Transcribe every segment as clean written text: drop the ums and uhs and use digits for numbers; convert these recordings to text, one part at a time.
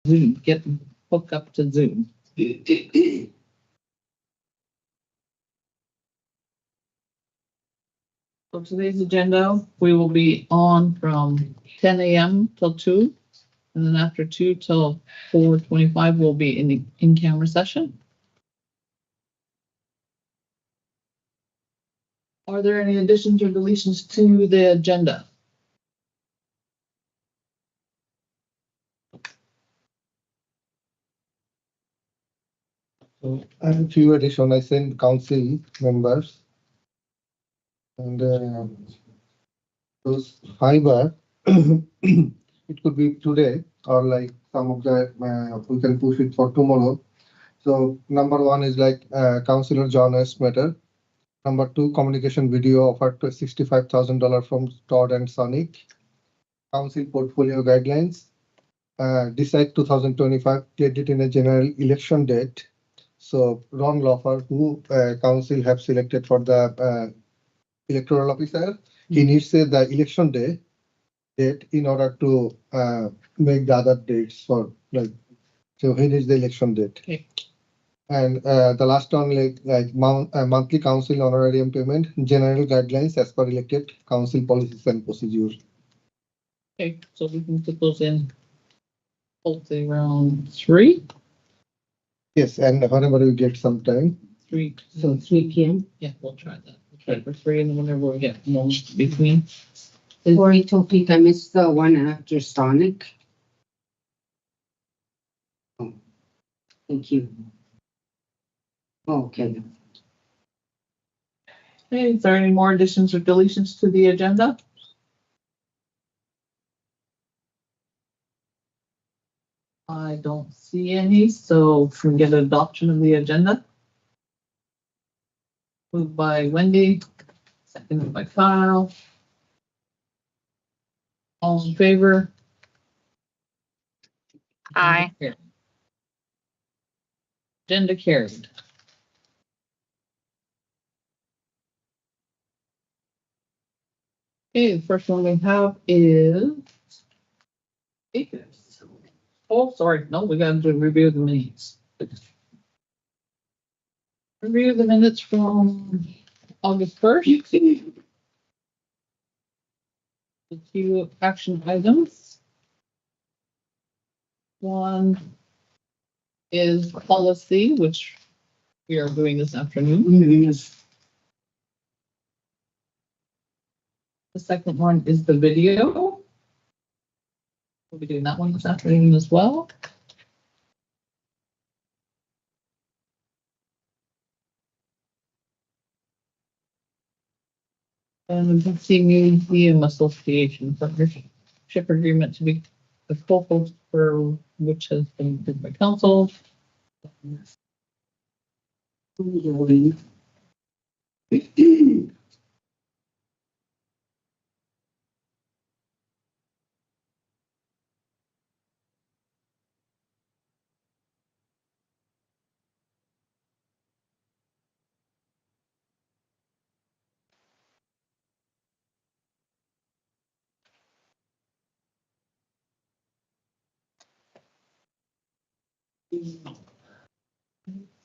Zoom, get hooked up to Zoom. So today's agenda, we will be on from 10 a.m. till 2, and then after 2 till 4:25, we'll be in the in-camera session. Are there any additions or deletions to the agenda? So I have a few additions. I sent council members, and those fiber, it could be today or like some of the we can push it for tomorrow. So number one is like Councillor John S. Matter. Number two, communication video offered to $65,000 from Todd and Sonic. Council portfolio guidelines. Decide 2025 credit in a general election date. So Ron Loffer, who council have selected for the electoral officer, he needs the election date in order to make the other dates for like. So he needs the election date. Okay. And the last one like monthly council honorarium payment, general guidelines as per elected council policies and procedures. Okay, so we can put those in hopefully around 3. Yes, and whenever we get some time. 3. So 3 p.m. Yeah, we'll try that. We'll try for 3, and then whenever we get moments between. Corey told me I missed the one after Sonic. Oh, thank you. Okay. Okay, is there any more additions or deletions to the agenda? I don't see any, so can we get adoption of the agenda? Moved by Wendy, seconded by Kyle. All in favor? Aye. Agenda carried. Okay, the first one we have is acres. Oh, sorry, no, we gotta do review the minutes. Review the minutes from August 1st. The 2 action items. One is policy, which we are doing this afternoon. The second one is the video. We'll be doing that one this afternoon as well. And the DC Museum Association partnership agreement to be the co-host for which has been approved by council.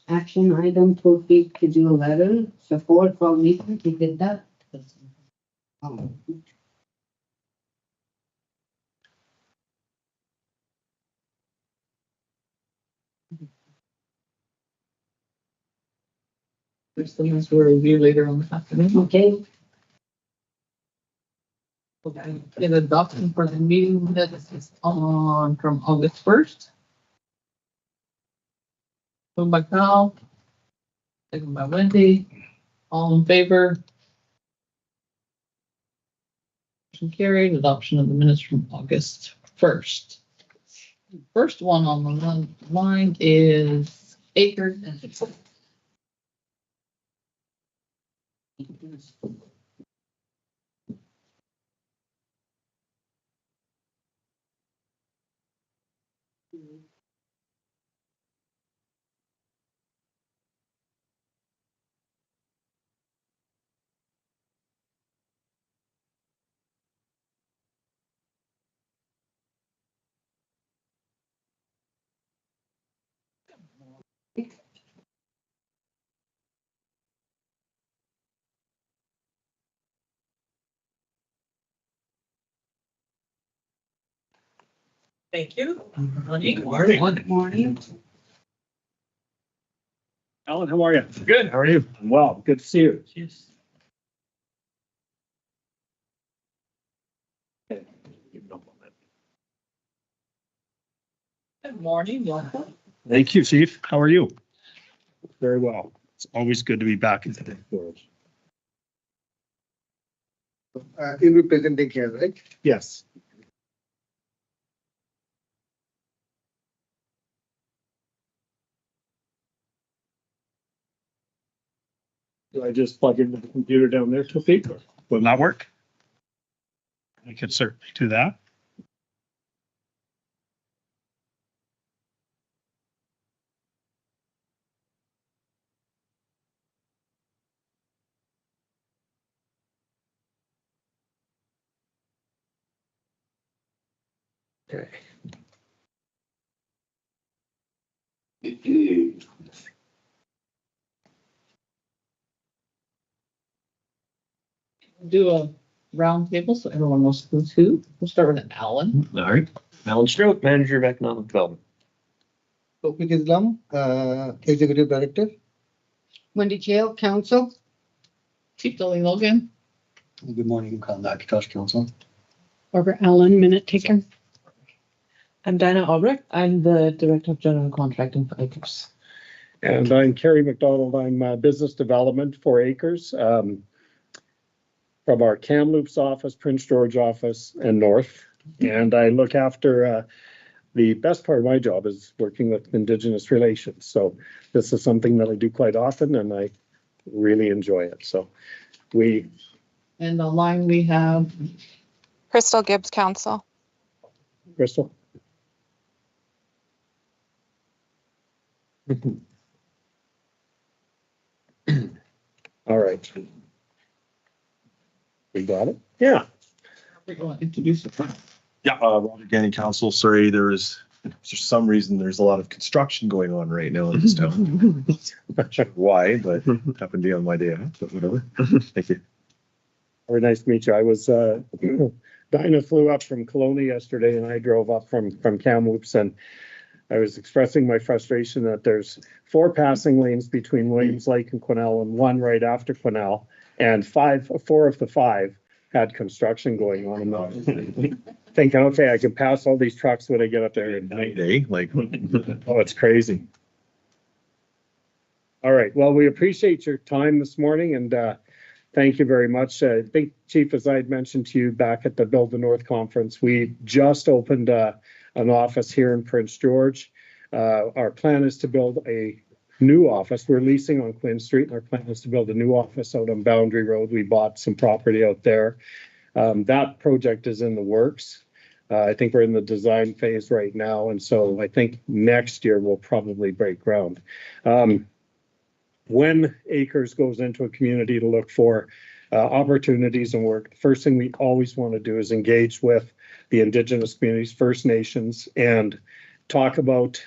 Action item would be to do a letter support from Nathan. He did that. Oh. There's the ones we'll review later on this afternoon. Okay. Okay. Get adoption for the meeting minutes is on from August 1st. Moved by Kyle. Second by Wendy. All in favor? Motion carried. Adoption of the minutes from August 1st. First one on the line is Acres. Thank you. Morning. Morning. Alan, how are you? Good. How are you? Well, good to see you. Yes. Good morning, welcome. Thank you, Chief. How are you? Very well. It's always good to be back in the world. You'll be presenting here, right? Yes. Do I just plug into the computer down there, Tofik? Will that work? I could certainly do that. Okay. Do a round table so everyone knows who's who. We'll start with Alan. All right. Alan Strout, Manager of Economic Development. Tawfiq Islam, Executive Director. Wendy Jail, Council. Chief Dolly Logan. Good morning, Nakatosh Council. Barbara Allen, minute taker. I'm Dinah Albrecht. I'm the Director of General Contracting for Acres. And I'm Kerry McDonald. I'm Business Development for Acres. From our Kamloops office, Prince George office, and North. And I look after the best part of my job is working with Indigenous relations. So this is something that I do quite often and I really enjoy it. So And online we have Crystal Gibbs Council. Crystal. All right. We got it? Yeah. we're going to introduce the front. Yeah, Roger Ganny Council. Sorry, for some reason, there's a lot of construction going on right now in this town. Not sure why, but happened to be on my day off, but whatever. Thank you. Very nice to meet you. I was, Dinah flew up from Kelowna yesterday and I drove up from Kamloops and I was expressing my frustration that there's 4 passing lanes between Williams Lake and Quesnel and 1 right after Quesnel. And 4 of the 5 had construction going on. And I'm thinking, okay, I can pass all these trucks when I get up there at night. Day, like, Oh, it's crazy. All right. Well, we appreciate your time this morning and thank you very much. I think, Chief, as I had mentioned to you back at the Build the North conference, we just opened an office here in Prince George. Our plan is to build a new office. We're leasing on Quinn Street, and our plan is to build a new office out on Boundary Road. We bought some property out there. That project is in the works. I think we're in the design phase right now, and so I think next year we'll probably break ground. When Acres goes into a community to look for opportunities and work, the first thing we always want to do is engage with the Indigenous communities, First Nations, and talk about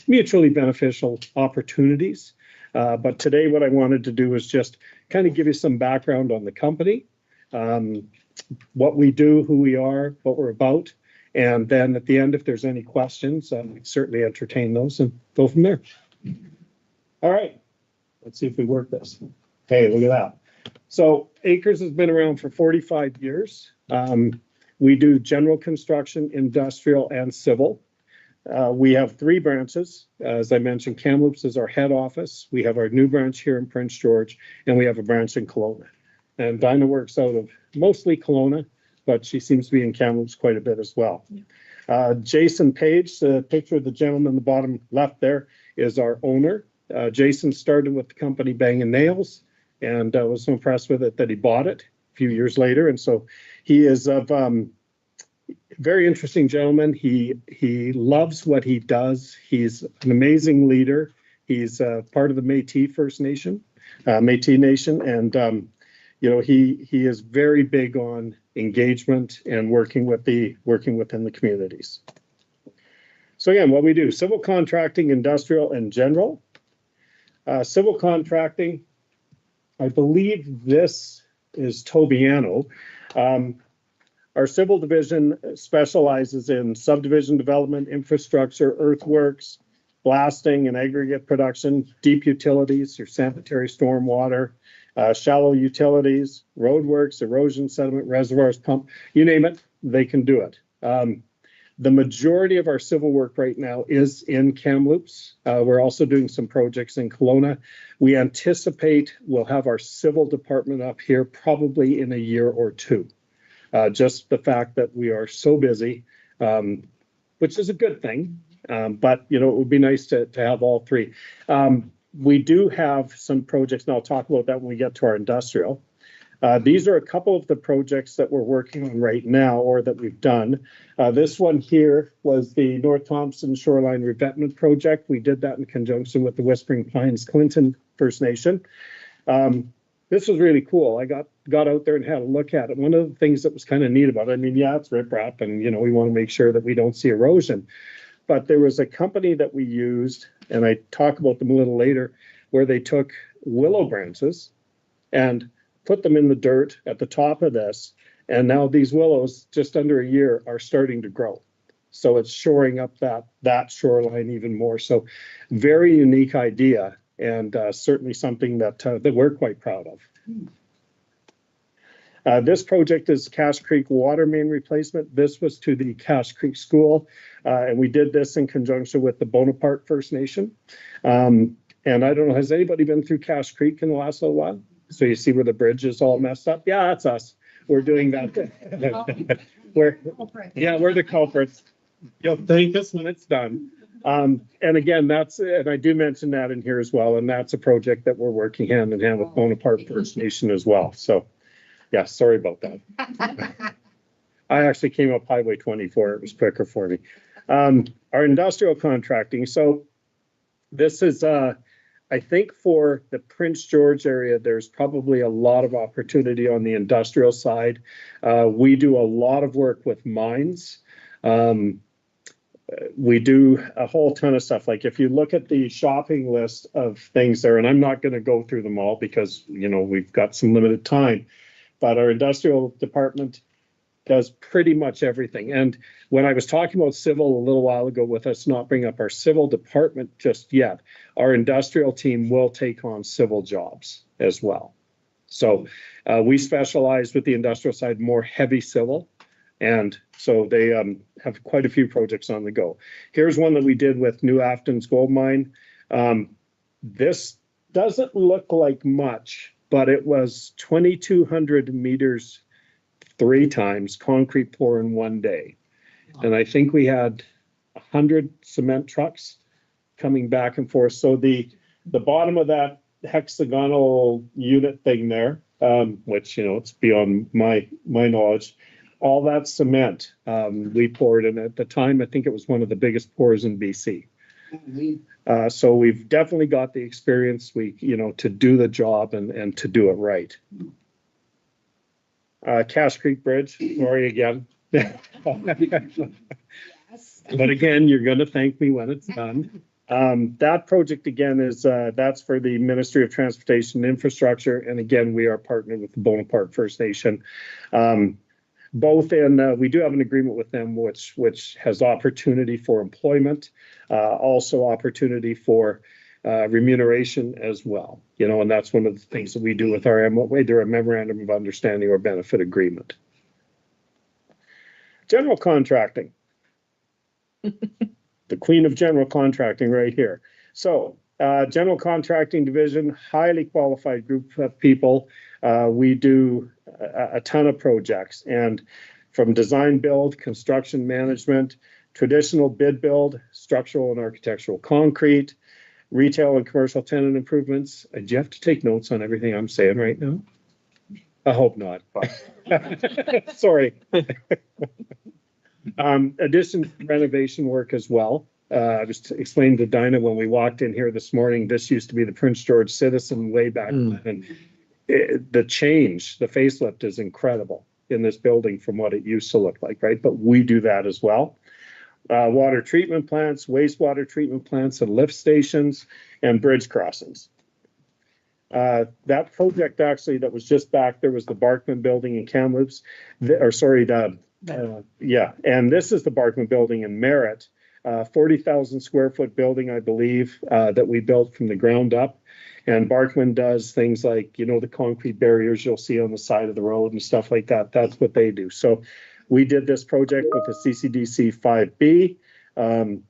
mutually beneficial opportunities. But today what I wanted to do is just kind of give you some background on the company, what we do, who we are, what we're about. And then at the end, if there's any questions, certainly entertain those and go from there. All right, let's see if we work this. Hey, look at that. So Acres has been around for 45 years. We do general construction, industrial, and civil. We have 3 branches. As I mentioned, Kamloops is our head office. We have our new branch here in Prince George, and we have a branch in Kelowna. And Dinah works out of mostly Kelowna, but she seems to be in Kamloops quite a bit as well. Jason Page, the picture of the gentleman in the bottom left there, is our owner. Jason started with the company Bang and Nails and was so impressed with it that he bought it a few years later. And so he is of very interesting gentleman. He loves what he does. He's an amazing leader. He's part of the Métis First Nation, Métis Nation, and you know, he is very big on engagement and working within the communities. So again, what we do: civil contracting, industrial, and general. Civil contracting, I believe this is Tobiano. Our civil division specializes in subdivision development, infrastructure, earthworks, blasting and aggregate production, deep utilities, your sanitary stormwater, shallow utilities, roadworks, erosion, sediment, reservoirs, pump, you name it, they can do it. The majority of our civil work right now is in Kamloops. We're also doing some projects in Kelowna. We anticipate we'll have our civil department up here probably in a year or two. Just the fact that we are so busy, which is a good thing. But, you know, it would be nice to have all three. We do have some projects, and I'll talk about that when we get to our industrial. These are a couple of the projects that we're working on right now or that we've done. This one here was the North Thompson Shoreline Revetment Project. We did that in conjunction with the Whispering Pines Clinton First Nation. This was really cool. I got out there and had a look at it. One of the things that was kind of neat about it, I mean, yeah, it's riprap and, you know, we want to make sure that we don't see erosion. But there was a company that we used, and I talk about them a little later, where they took willow branches and put them in the dirt at the top of this. And now these willows, just under a year, are starting to grow. So it's shoring up that shoreline even more. So very unique idea, and certainly something that we're quite proud of. This project is Cache Creek water main replacement. This was to the Cache Creek School, and we did this in conjunction with the Bonaparte First Nation. And I don't know, has anybody been through Cache Creek in the last little while? So you see where the bridge is all messed up? Yeah, that's us. We're doing that. we're the culprits. You'll thank us when it's done. And again, and I do mention that in here as well, and that's a project that we're working hand in hand with Bonaparte First Nation as well. So yeah, sorry about that. I actually came up Highway 24. It was quicker for me. Our industrial contracting. So this is, I think for the Prince George area, there's probably a lot of opportunity on the industrial side. We do a lot of work with mines. We do a whole ton of stuff. Like if you look at the shopping list of things there, and I'm not going to go through them all because, you know, we've got some limited time, but our industrial department does pretty much everything. And when I was talking about civil a little while ago, with us not bringing up our civil department just yet, our industrial team will take on civil jobs as well. So we specialize with the industrial side, more heavy civil. And so they have quite a few projects on the go. Here's one that we did with New Afton's gold mine. This doesn't look like much, but it was 2,200 meters 3 times concrete pour in one day. And I think we had 100 cement trucks coming back and forth. So the bottom of that hexagonal unit thing there, which, you know, it's beyond my knowledge, all that cement we poured, and at the time I think it was one of the biggest pours in BC. So we've definitely got the experience, to do the job and to do it right. Cache Creek Bridge, sorry again. But again, you're going to thank me when it's done. That project again is that's for the Ministry of Transportation and Infrastructure, and again we are partnered with the Bonaparte First Nation. Both in, we do have an agreement with them which has opportunity for employment, also opportunity for remuneration as well. And that's one of the things that we do with our either a memorandum of understanding or benefit agreement. General contracting. The queen of general contracting right here. So general contracting division, highly qualified group of people. We do a ton of projects, and from design build, construction management, traditional bid build, structural and architectural concrete, retail and commercial tenant improvements. Do you have to take notes on everything I'm saying right now? I hope not. Sorry. Addition renovation work as well. I was explaining to Dinah when we walked in here this morning, this used to be the Prince George Citizen way back then. And the change, the facelift is incredible in this building from what it used to look like, right? But we do that as well. Water treatment plants, wastewater treatment plants, and lift stations, and bridge crossings. That project actually that was just back there was the Barkman building in Kamloops, the Yeah, and this is the Barkman Building in Merritt, 40,000 square foot building, I believe, that we built from the ground up. And Barkman does things like, you know, the concrete barriers you'll see on the side of the road and stuff like that. That's what they do. So we did this project with the CCDC 5B, and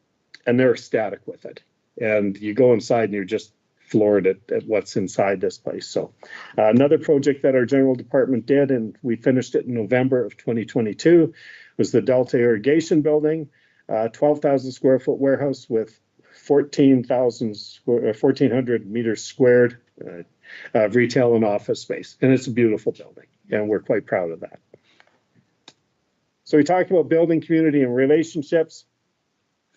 they're ecstatic with it. And you go inside and you're just floored at what's inside this place. So another project that our general department did, and we finished it in November of 2022, was the Delta Irrigation Building, 12,000 square foot warehouse with 1,400 meters squared of retail and office space. And it's a beautiful building, and we're quite proud of that. So we talked about building community and relationships.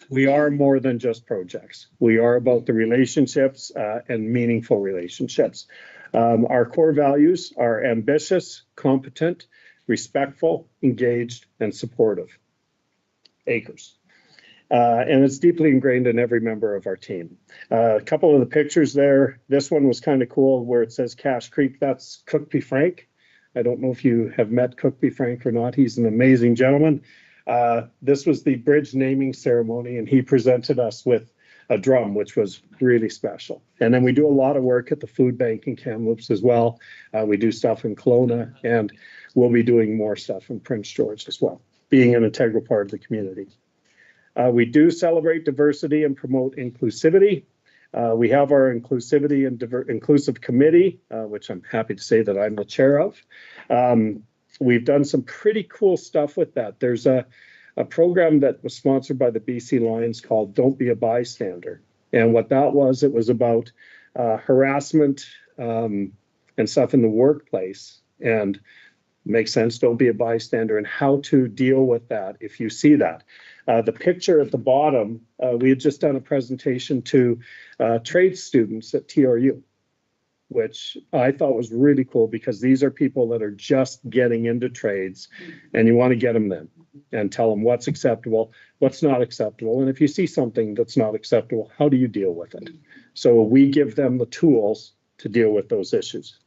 We are more than just projects. We are about the relationships and meaningful relationships. Our core values are ambitious, competent, respectful, engaged, and supportive. Acres. And it's deeply ingrained in every member of our team. A couple of the pictures there, this one was kind of cool where it says Cache Creek. That's Cookby Frank. I don't know if you have met Cookby Frank or not. He's an amazing gentleman. This was the bridge naming ceremony, and he presented us with a drum, which was really special. And then we do a lot of work at the food bank in Kamloops as well. We do stuff in Kelowna, and we'll be doing more stuff in Prince George as well, being an integral part of the community. We do celebrate diversity and promote inclusivity. We have our inclusivity and inclusive committee, which I'm happy to say that I'm the chair of. We've done some pretty cool stuff with that. There's a program that was sponsored by the BC Lions called Don't Be a Bystander. And what that was, it was about harassment and stuff in the workplace. And makes sense, don't be a bystander, and how to deal with that if you see that. The picture at the bottom, we had just done a presentation to trade students at TRU, which I thought was really cool because these are people that are just getting into trades, and you want to get them then and tell them what's acceptable, what's not acceptable. And if you see something that's not acceptable, how do you deal with it? So we give them the tools to deal with those issues.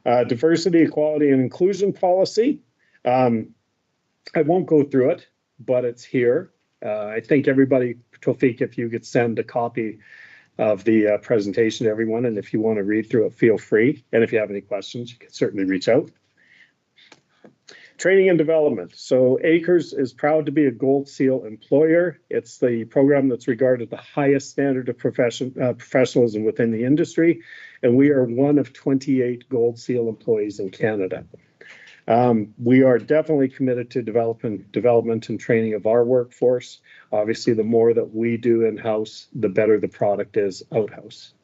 Diversity, equality, and inclusion policy. I won't go through it, but it's here. I think everybody, Tofik, if you could send a copy of the presentation to everyone, and if you want to read through it, feel free. And if you have any questions, you can certainly reach out. Training and development. So ACRES is proud to be a Gold Seal employer. It's the program that's regarded the highest standard of professionalism within the industry. And we are one of 28 Gold Seal employees in Canada. We are definitely committed to development and training of our workforce. Obviously, the more that we do in-house, the better the product is out-house.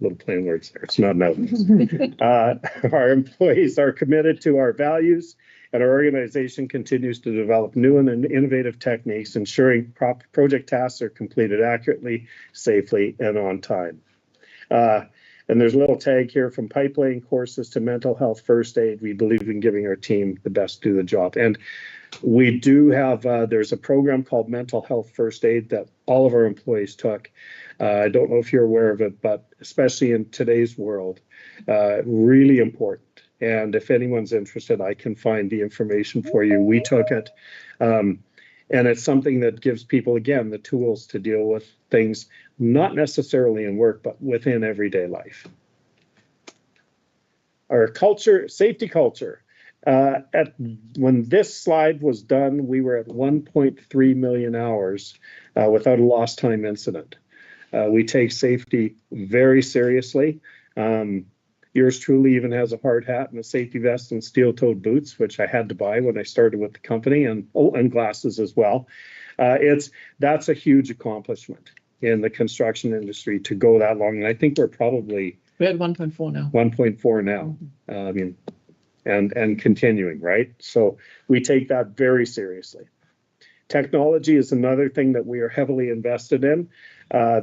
Little plain words there. It's not an out-house. Our employees are committed to our values, and our organization continues to develop new and innovative techniques, ensuring project tasks are completed accurately, safely, and on time. And there's a little tag here from pipelaying courses to mental health first aid. We believe in giving our team the best to do the job. And we do have, there's a program called Mental Health First Aid that all of our employees took. I don't know if you're aware of it, but especially in today's world, really important. And if anyone's interested, I can find the information for you. We took it. And it's something that gives people, again, the tools to deal with things, not necessarily in work, but within everyday life. Our culture, safety culture. When this slide was done, we were at 1.3 million hours without a lost time incident. We take safety very seriously. Yours truly even has a hard hat and a safety vest and steel-toed boots, which I had to buy when I started with the company, and glasses as well. That's a huge accomplishment in the construction industry to go that long. And I think we're probably We're at 1.4 now. 1.4 now. I mean, and continuing, right? So we take that very seriously. Technology is another thing that we are heavily invested in.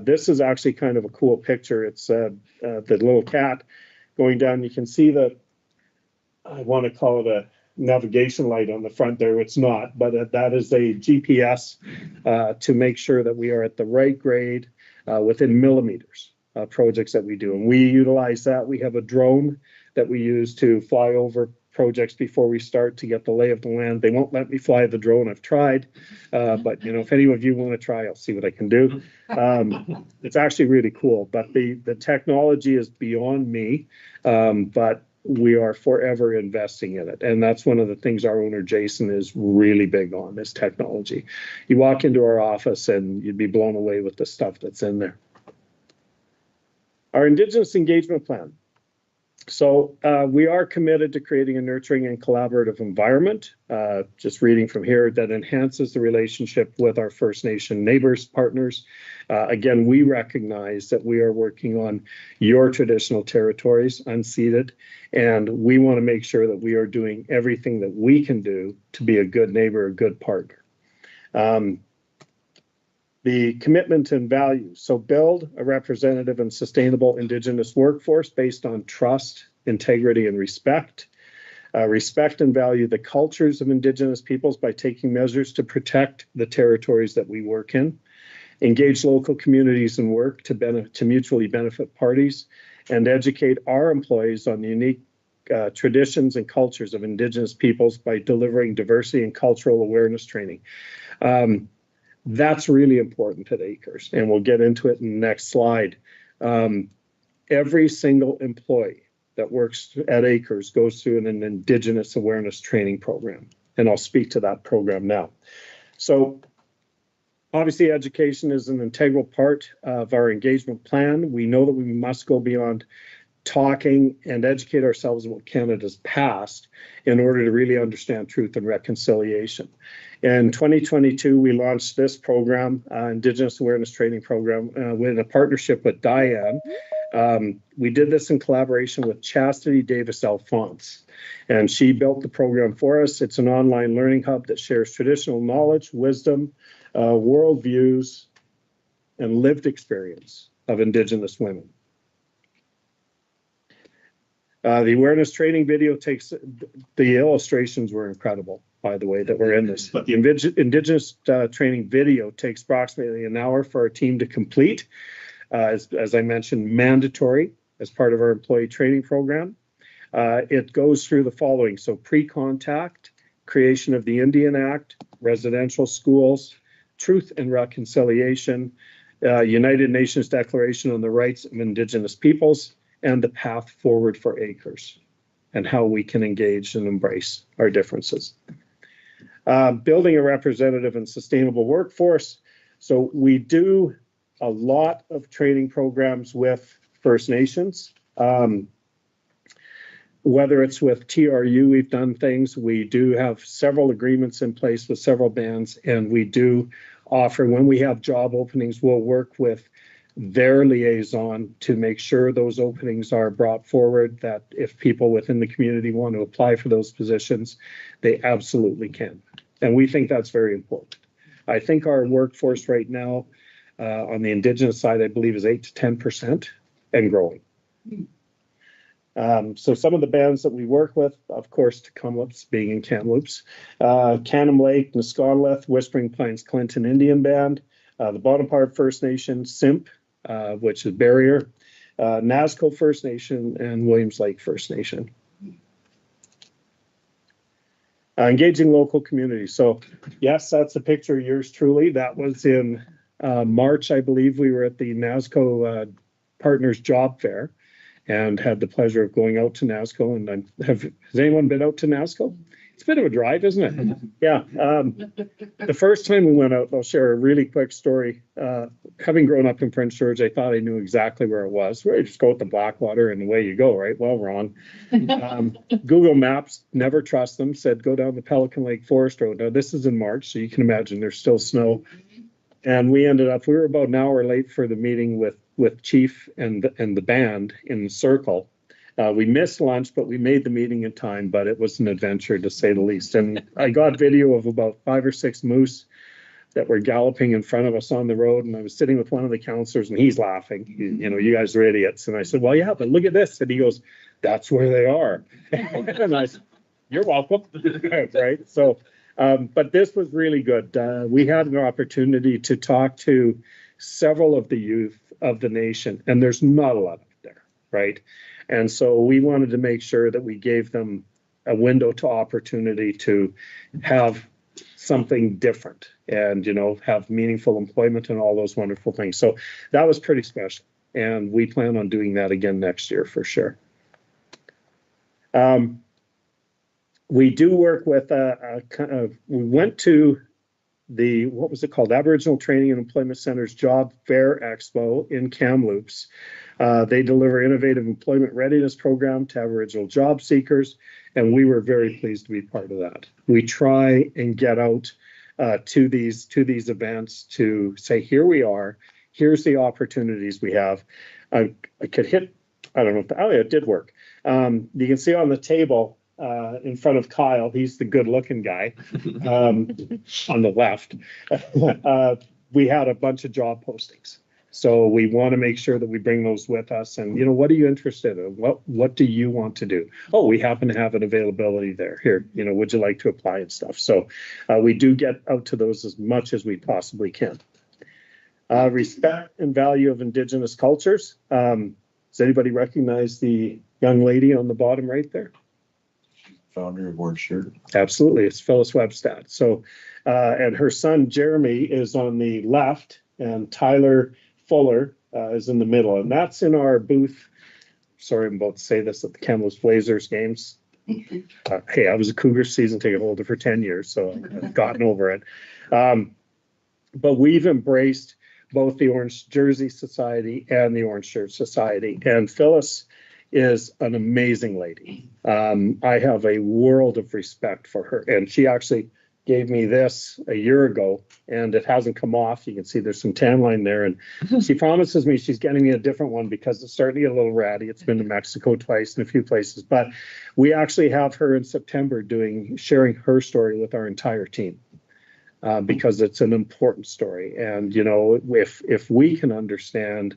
This is actually kind of a cool picture. It's the little cat going down. You can see the, I want to call it a navigation light on the front there. It's not, but that is a GPS to make sure that we are at the right grade within millimeters projects that we do. And we utilize that. We have a drone that we use to fly over projects before we start to get the lay of the land. They won't let me fly the drone. I've tried, but you know, if any of you want to try, I'll see what I can do. It's actually really cool, but the technology is beyond me, but we are forever investing in it. And that's one of the things our owner, Jason, is really big on, is technology. You walk into our office and you'd be blown away with the stuff that's in there. Our Indigenous engagement plan. So we are committed to creating a nurturing and collaborative environment, just reading from here, that enhances the relationship with our First Nation neighbors, partners. Again, we recognize that we are working on your traditional territories, unceded, and we want to make sure that we are doing everything that we can do to be a good neighbor, a good partner. The commitment and values. So build a representative and sustainable Indigenous workforce based on trust, integrity, and respect. Respect and value the cultures of Indigenous peoples by taking measures to protect the territories that we work in. Engage local communities and work to mutually benefit parties, and educate our employees on the unique traditions and cultures of Indigenous peoples by delivering diversity and cultural awareness training. That's really important at Acres, and we'll get into it in the next slide. Every single employee that works at Acres goes through an Indigenous awareness training program, and I'll speak to that program now. So obviously, education is an integral part of our engagement plan. We know that we must go beyond talking and educate ourselves about Canada's past in order to really understand truth and reconciliation. In 2022, we launched this program, Indigenous Awareness Training Program, with a partnership with Diane. We did this in collaboration with Chastity Davis Alphonse, and she built the program for us. It's an online learning hub that shares traditional knowledge, wisdom, worldviews, and lived experience of Indigenous women. The awareness training video takes, the illustrations were incredible, by the way, that were in this, but the Indigenous training video takes approximately an hour for our team to complete. As I mentioned, mandatory as part of our employee training program. It goes through the following. So pre-contact, creation of the Indian Act, residential schools, truth and reconciliation, United Nations Declaration on the Rights of Indigenous Peoples, and the path forward for Acres, and how we can engage and embrace our differences. Building a representative and sustainable workforce. So we do a lot of training programs with First Nations. Whether it's with TRU, we've done things. We do have several agreements in place with several bands, and we do offer, when we have job openings, we'll work with their liaison to make sure those openings are brought forward, that if people within the community want to apply for those positions, they absolutely can. And we think that's very important. I think our workforce right now on the Indigenous side, I believe, is 8 to 10% and growing. So some of the bands that we work with, of course, Tecumloops being in Kamloops, Canham Lake, Nisconleth, Whispering Pines Clinton Indian Band, the Bonaparte First Nation, Simp, which is Barrier, Nazco First Nation, and Williams Lake First Nation. Engaging local communities. So yes, that's a picture of yours truly. That was in March, I believe. We were at the Nazco Partners Job Fair and had the pleasure of going out to Nazco. And has anyone been out to Nazco? It's a bit of a drive, isn't it? Yeah. The first time we went out, I'll share a really quick story. Having grown up in Prince George, I thought I knew exactly where it was. Where you just go with the Blackwater and away you go, right? Well, wrong. Google Maps, never trust them, said go down the Pelican Lake Forest Road. Now, this is in March, so you can imagine there's still snow. And we ended up, we were about an hour late for the meeting with Chief and the band in the circle. We missed lunch, but we made the meeting in time, but it was an adventure to say the least. And I got video of about 5 or 6 moose that were galloping in front of us on the road. And I was sitting with one of the counselors and he's laughing, you know, you guys are idiots. And I said, well, yeah, but look at this. And he goes, that's where they are. And I said, you're welcome. Right. So, but this was really good. We had an opportunity to talk to several of the youth of the nation, and there's not a lot of it there. Right. And so we wanted to make sure that we gave them a window to opportunity to have something different and, have meaningful employment and all those wonderful things. So that was pretty special. And we plan on doing that again next year for sure. We do work with we went to what was it called? Aboriginal Training and Employment Center's Job Fair Expo in Kamloops. They deliver innovative employment readiness program to Aboriginal job seekers, and we were very pleased to be part of that. We try and get out to these events to say, here we are, here's the opportunities we have. I could hit, I don't know, oh yeah, it did work. You can see on the table in front of Kyle, he's the good-looking guy on the left. We had a bunch of job postings. So we want to make sure that we bring those with us. And, what are you interested in? What do you want to do? Oh, we happen to have an availability there. Here, would you like to apply and stuff? So we do get out to those as much as we possibly can. Respect and value of Indigenous cultures. Does anybody recognize the young lady on the bottom right there? Founder of Orange Shirt. Absolutely. It's Phyllis Webstad. So, and her son, Jeremy, is on the left, and Tyler Fuller is in the middle. And that's in our booth. Sorry, I'm about to say this at the Kamloops Blazers games. Hey, I was a Cougar season ticket holder for 10 years, so I've gotten over it. But we've embraced both the Orange Jersey Society and the Orange Shirt Society. And Phyllis is an amazing lady. I have a world of respect for her. And she actually gave me this a year ago, and it hasn't come off. You can see there's some tan line there. And she promises me she's getting me a different one because it's starting to get a little ratty. It's been to Mexico twice and a few places. But we actually have her in September sharing her story with our entire team. Because it's an important story. And, if we can understand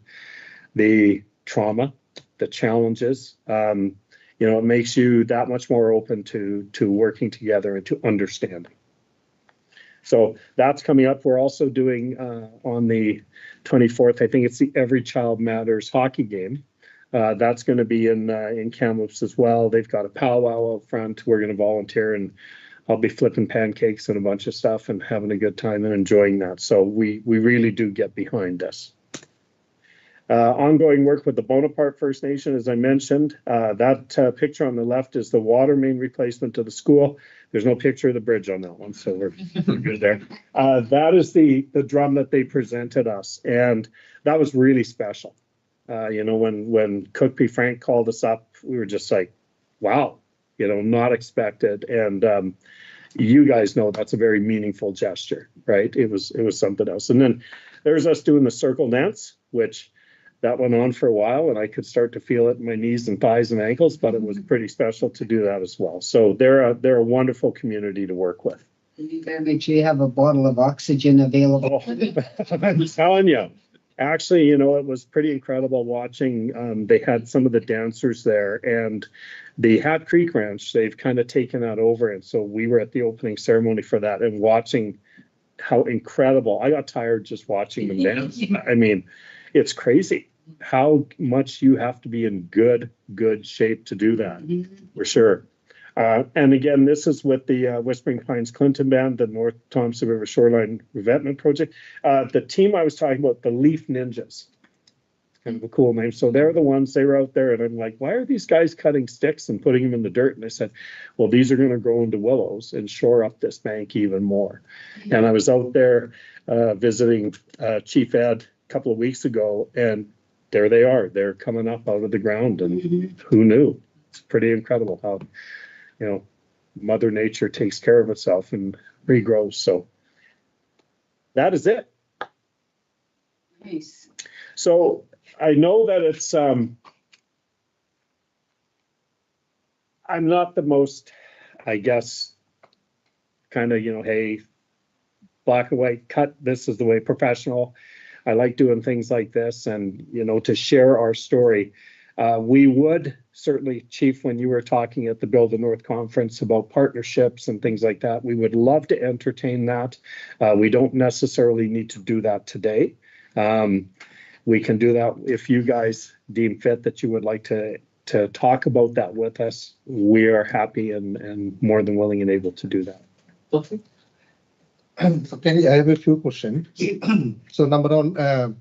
the trauma, the challenges, it makes you that much more open to working together and to understanding. So that's coming up. We're also doing on the 24th, I think it's the Every Child Matters hockey game. That's going to be in Kamloops as well. They've got a powwow out front. We're going to volunteer, and I'll be flipping pancakes and a bunch of stuff and having a good time and enjoying that. So we really do get behind this. Ongoing work with the Bonaparte First Nation, as I mentioned. That picture on the left is the water main replacement to the school. There's no picture of the bridge on that one, so we're good there. That is the drum that they presented us, and that was really special. When Cook P. Frank called us up, we were just like, wow, not expected. And you guys know that's a very meaningful gesture, right? It was something else. And then there's us doing the circle dance, which that went on for a while, and I could start to feel it in my knees and thighs and ankles, but it was pretty special to do that as well. So they're a wonderful community to work with. You better make sure you have a bottle of oxygen available. I'm telling you. Actually, it was pretty incredible watching. They had some of the dancers there, and the Hat Creek Ranch, they've kind of taken that over. And so we were at the opening ceremony for that and watching how incredible. I got tired just watching them dance. I mean, it's crazy how much you have to be in good shape to do that, for sure. And again, this is with the Whispering Pines Clinton Band, the North Thompson River Shoreline Revetment Project. The team I was talking about, the Leaf Ninjas, it's kind of a cool name. So they're the ones, they were out there, and I'm like, why are these guys cutting sticks and putting them in the dirt? And I said, well, these are going to grow into willows and shore up this bank even more. And I was out there visiting Chief Ed a couple of weeks ago, and there they are. They're coming up out of the ground, and who knew? It's pretty incredible how Mother Nature takes care of itself and regrows. So that is it. Nice. So I know that it's, I'm not the most, I guess, kind of, hey, black and white cut, this is the way professional. I like doing things like this and, to share our story. We would certainly, Chief, when you were talking at the Build the North conference about partnerships and things like that, we would love to entertain that. We don't necessarily need to do that today. We can do that if you guys deem fit that you would like to to talk about that with us, we are happy and more than willing and able to do that. Okay. So Kenny, I have a few questions. So number one,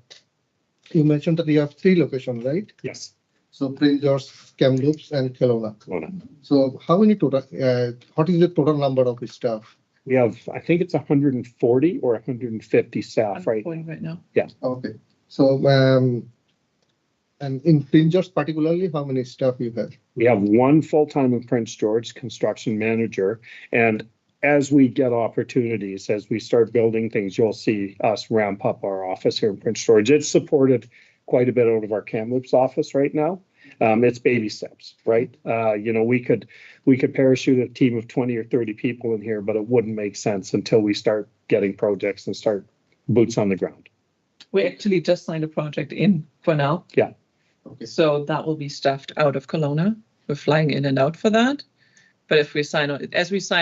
you mentioned that you have 3 locations, right? Yes. So Prince George, Kamloops, and Kelowna. Kelowna. So how many total? What is the total number of staff? We have, I think it's 140 or 150 staff right now. Right now. Okay. So and in Prince George particularly, how many staff you have? We have 1 full-time in Prince George, construction manager. And as we get opportunities, as we start building things, you'll see us ramp up our office here in Prince George. It's supported quite a bit out of our Kamloops office right now. It's baby steps, right? We could parachute a team of 20 or 30 people in here, but it wouldn't make sense until we start getting projects and start boots on the ground. We actually just signed a project in for now. Yeah. Okay. So that will be staffed out of Kelowna. We're flying in and out for that. But if we sign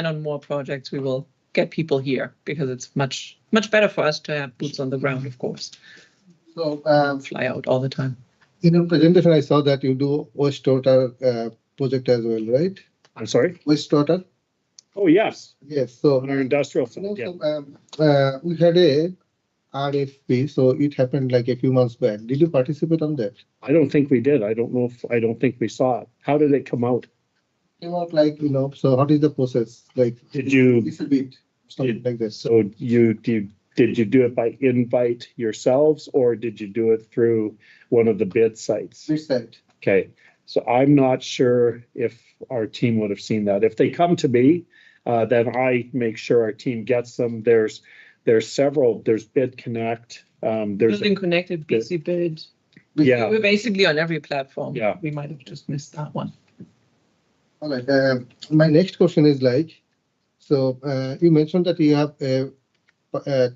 on more projects, we will get people here because it's much better for us to have boots on the ground, of course. So Fly out all the time. in your presentation, I saw that you do wastewater project as well, right? I'm sorry? Wastewater. Oh, yes, Yes. So on our industrial side, yeah. we had a RFP, so it happened like a few months back. Did you participate on that? I don't think we did. I don't think we saw it. How did it come out? Came out like, so what is the process? Like, Did you, little bit, something like this. so did you do it by invite yourselves or did you do it through one of the bid sites? Which side? Okay, so I'm not sure if our team would have seen that. If they come to me, then I make sure our team gets them. There's several, there's Bid Connect, there's, Building Connected, BC Bid. yeah, We're basically on every platform. Yeah. We might have just missed that one. All right. My next question is like, so you mentioned that you have a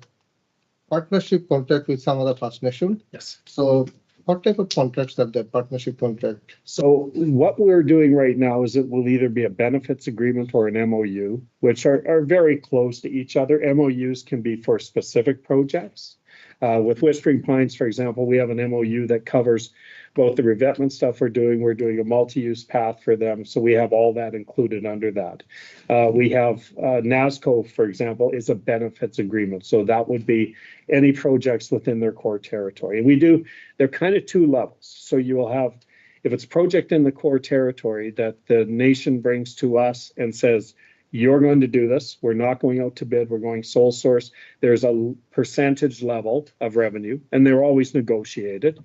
partnership contract with some other First Nation. yes. So what type of contracts are there, partnership contract? So what we're doing right now is it will either be a benefits agreement or an MOU, which are very close to each other. MOUs can be for specific projects. With Whispering Pines, for example, we have an MOU that covers both the revetment stuff we're doing a multi-use path for them. So we have all that included under that. We have NASCO, for example, is a benefits agreement. So that would be any projects within their core territory. And they're kind of 2 levels. So you will have, if it's project in the core territory that the nation brings to us and says, you're going to do this. We're not going out to bid. We're going sole source. There's a percentage level of revenue, and they're always negotiated.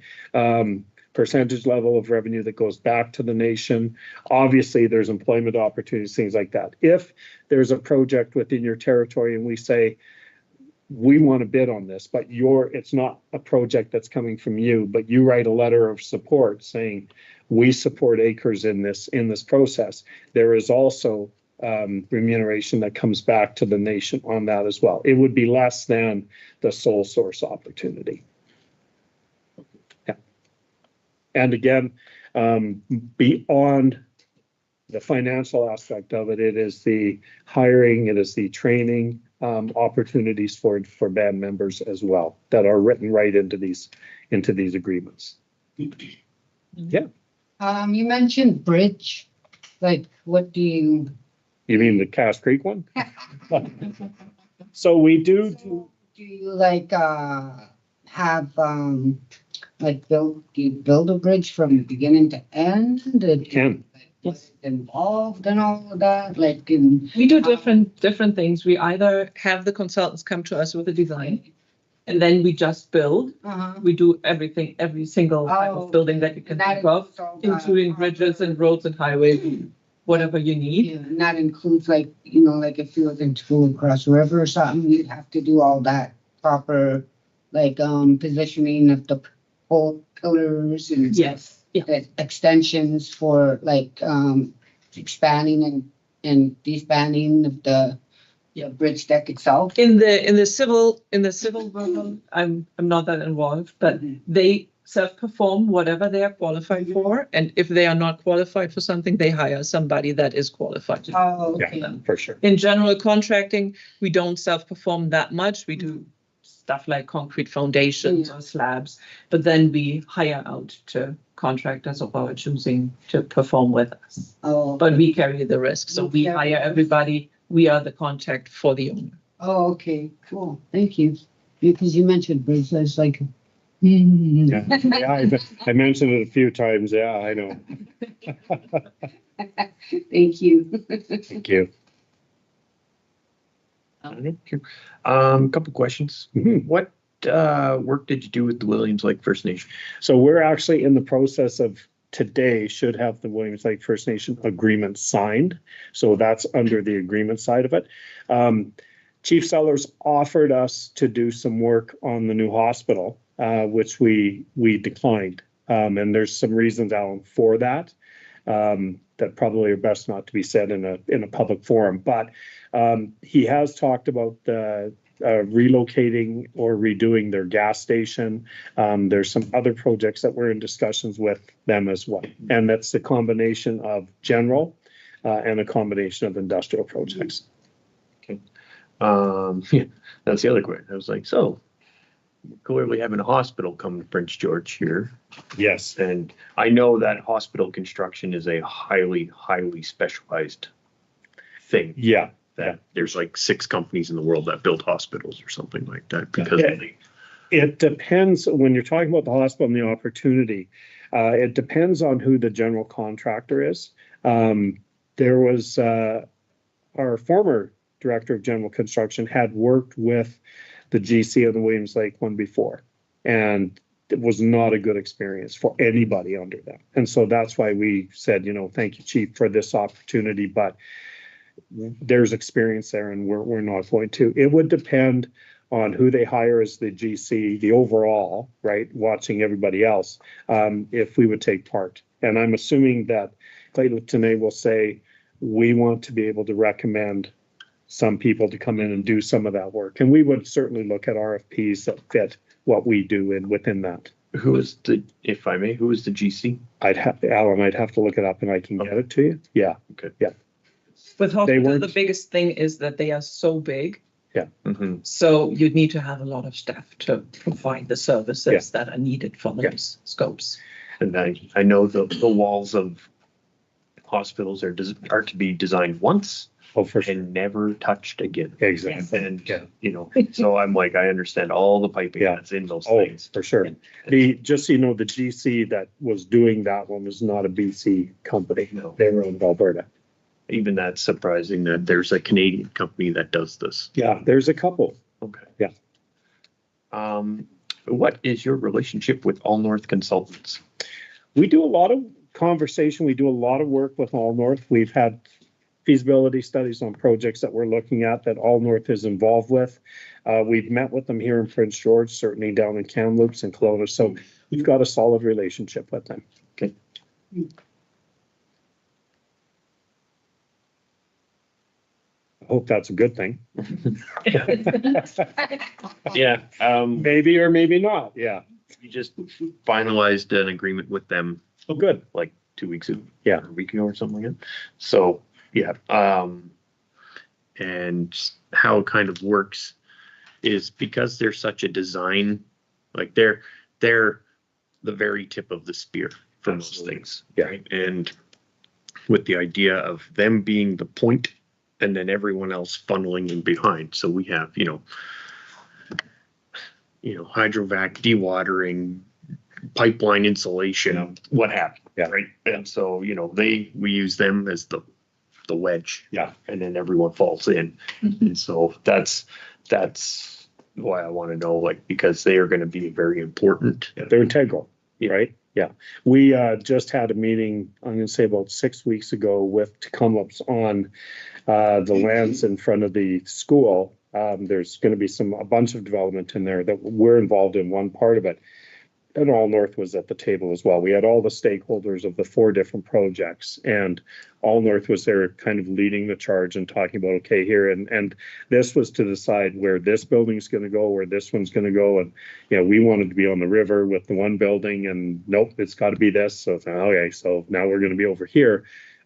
Percentage level of revenue that goes back to the nation. Obviously, there's employment opportunities, things like that. If there's a project within your territory and we say, we want to bid on this, but it's not a project that's coming from you, but you write a letter of support saying, we support Acres in this process. There is also remuneration that comes back to the nation on that as well. It would be less than the sole source opportunity. Yeah. And again, beyond the financial aspect of it, it is the hiring, it is the training opportunities for band members as well that are written right into these agreements. Yeah. You mentioned bridge, like what do you? You mean the Cass Creek one? So we do. Do you like have like do you build a bridge from beginning to end? Can. Yes. Involved in all of that, like We do different things. We either have the consultants come to us with a design, and then we just build. We do everything, every single type of building that you can think of, including bridges and roads and highways, whatever you need. Yeah, and that includes like, like if you were in school across the river or something, you'd have to do all that proper, like, positioning of the pole pillars and Yes. the extensions for like, expanding and disbanding of the bridge deck itself. In the civil world, I'm not that involved, but they self-perform whatever they are qualified for, and if they are not qualified for something, they hire somebody that is qualified to do Oh, it okay. for them. For sure. In general contracting, we don't self-perform that much. We do stuff like concrete foundations or slabs, but then we hire out to contractors of our choosing to perform with us. Oh, But we carry the risk, so we hire everybody, we are the contact for the owner. oh, okay, cool, thank you. Because you mentioned bridge, I was like, Yeah, I mentioned it a few times. Yeah, I know. thank you. Thank you. Couple questions. Mhm. What, work did you do with the Williams Lake First Nation? So we're actually in the process of today should have the Williams Lake First Nation agreement signed. So that's under the agreement side of it. Chief Sellers offered us to do some work on the new hospital, which we declined. And there's some reasons, Alan, for that, that probably are best not to be said in a public forum. But he has talked about relocating or redoing their gas station. There's some other projects that we're in discussions with them as well. And that's the combination of general and a combination of industrial projects. Yeah, that's the other question. I was like, so clearly having a hospital come to Prince George here. Yes. And I know that hospital construction is a highly, highly specialized thing. Yeah. That there's like 6 companies in the world that build hospitals or something like that because Yeah. of the, It depends when you're talking about the hospital and the opportunity. It depends on who the general contractor is. There was our former director of general construction had worked with the GC on the Williams Lake one before, and it was not a good experience for anybody under them. And so that's why we said, thank you, Chief, for this opportunity, but there's experience there and we're not going to. It would depend on who they hire as the GC, the overall, right, watching everybody else, if we would take part. And I'm assuming that Clayton Tenay will say, we want to be able to recommend some people to come in and do some of that work. And we would certainly look at RFPs that fit what we do and within that. who is the, if I may, who is the GC? Alan, I'd have to look it up and I can get it to you. Yeah. Okay. Yeah. With hospital, weren't- the biggest thing is that they are so big, Mm-hmm. so you'd need to have a lot of staff to provide the services Yeah. that are needed for those scopes. And I know the walls of hospitals are to be designed once Oh, for sure. and never touched again. Exactly. And, Yeah. so I'm like, I understand all the piping Yeah. that's in those Oh, things. for sure. Just so you know, the GC that was doing that one was not a BC company. No. They were in Alberta. Even that's surprising that there's a Canadian company that does this. Yeah, there's a couple. Okay. Yeah. What is your relationship with All North Consultants? We do a lot of conversation. We do a lot of work with All North. We've had feasibility studies on projects that we're looking at that All North is involved with. We've met with them here in Prince George, certainly down in Kamloops and Kelowna. So we've got a solid relationship with them. Okay. I hope that's a good thing. Yeah. Maybe or maybe not. Yeah. We just finalized an agreement with them Oh, good. like 2 weeks ago. Yeah. Or a week ago or something like that. So, yeah. And how it kind of works is because they're such a design, like they're the very tip of the spear for most Absolutely. things. Yeah. Right? And with the idea of them being the point and then everyone else funneling in behind. So we have, hydrovac, dewatering, pipeline insulation, what have you. Yeah. Right. And so, we use them as the wedge. Yeah. And then everyone falls in. And so that's why I want to know, like, because they are going to be very important. They're integral, Yeah. right? Yeah. We just had a meeting, I'm going to say about 6 weeks ago with Tecumseh on the lands in front of the school. There's going to be a bunch of development in there that we're involved in one part of it. And All North was at the table as well. We had all the stakeholders of the 4 different projects, and All North was there kind of leading the charge and talking about, okay, here, and this was to decide where this building's going to go, where this one's going to go. And, we wanted to be on the river with the one building, and nope, it's got to be this. So, okay, so now we're going to be over here.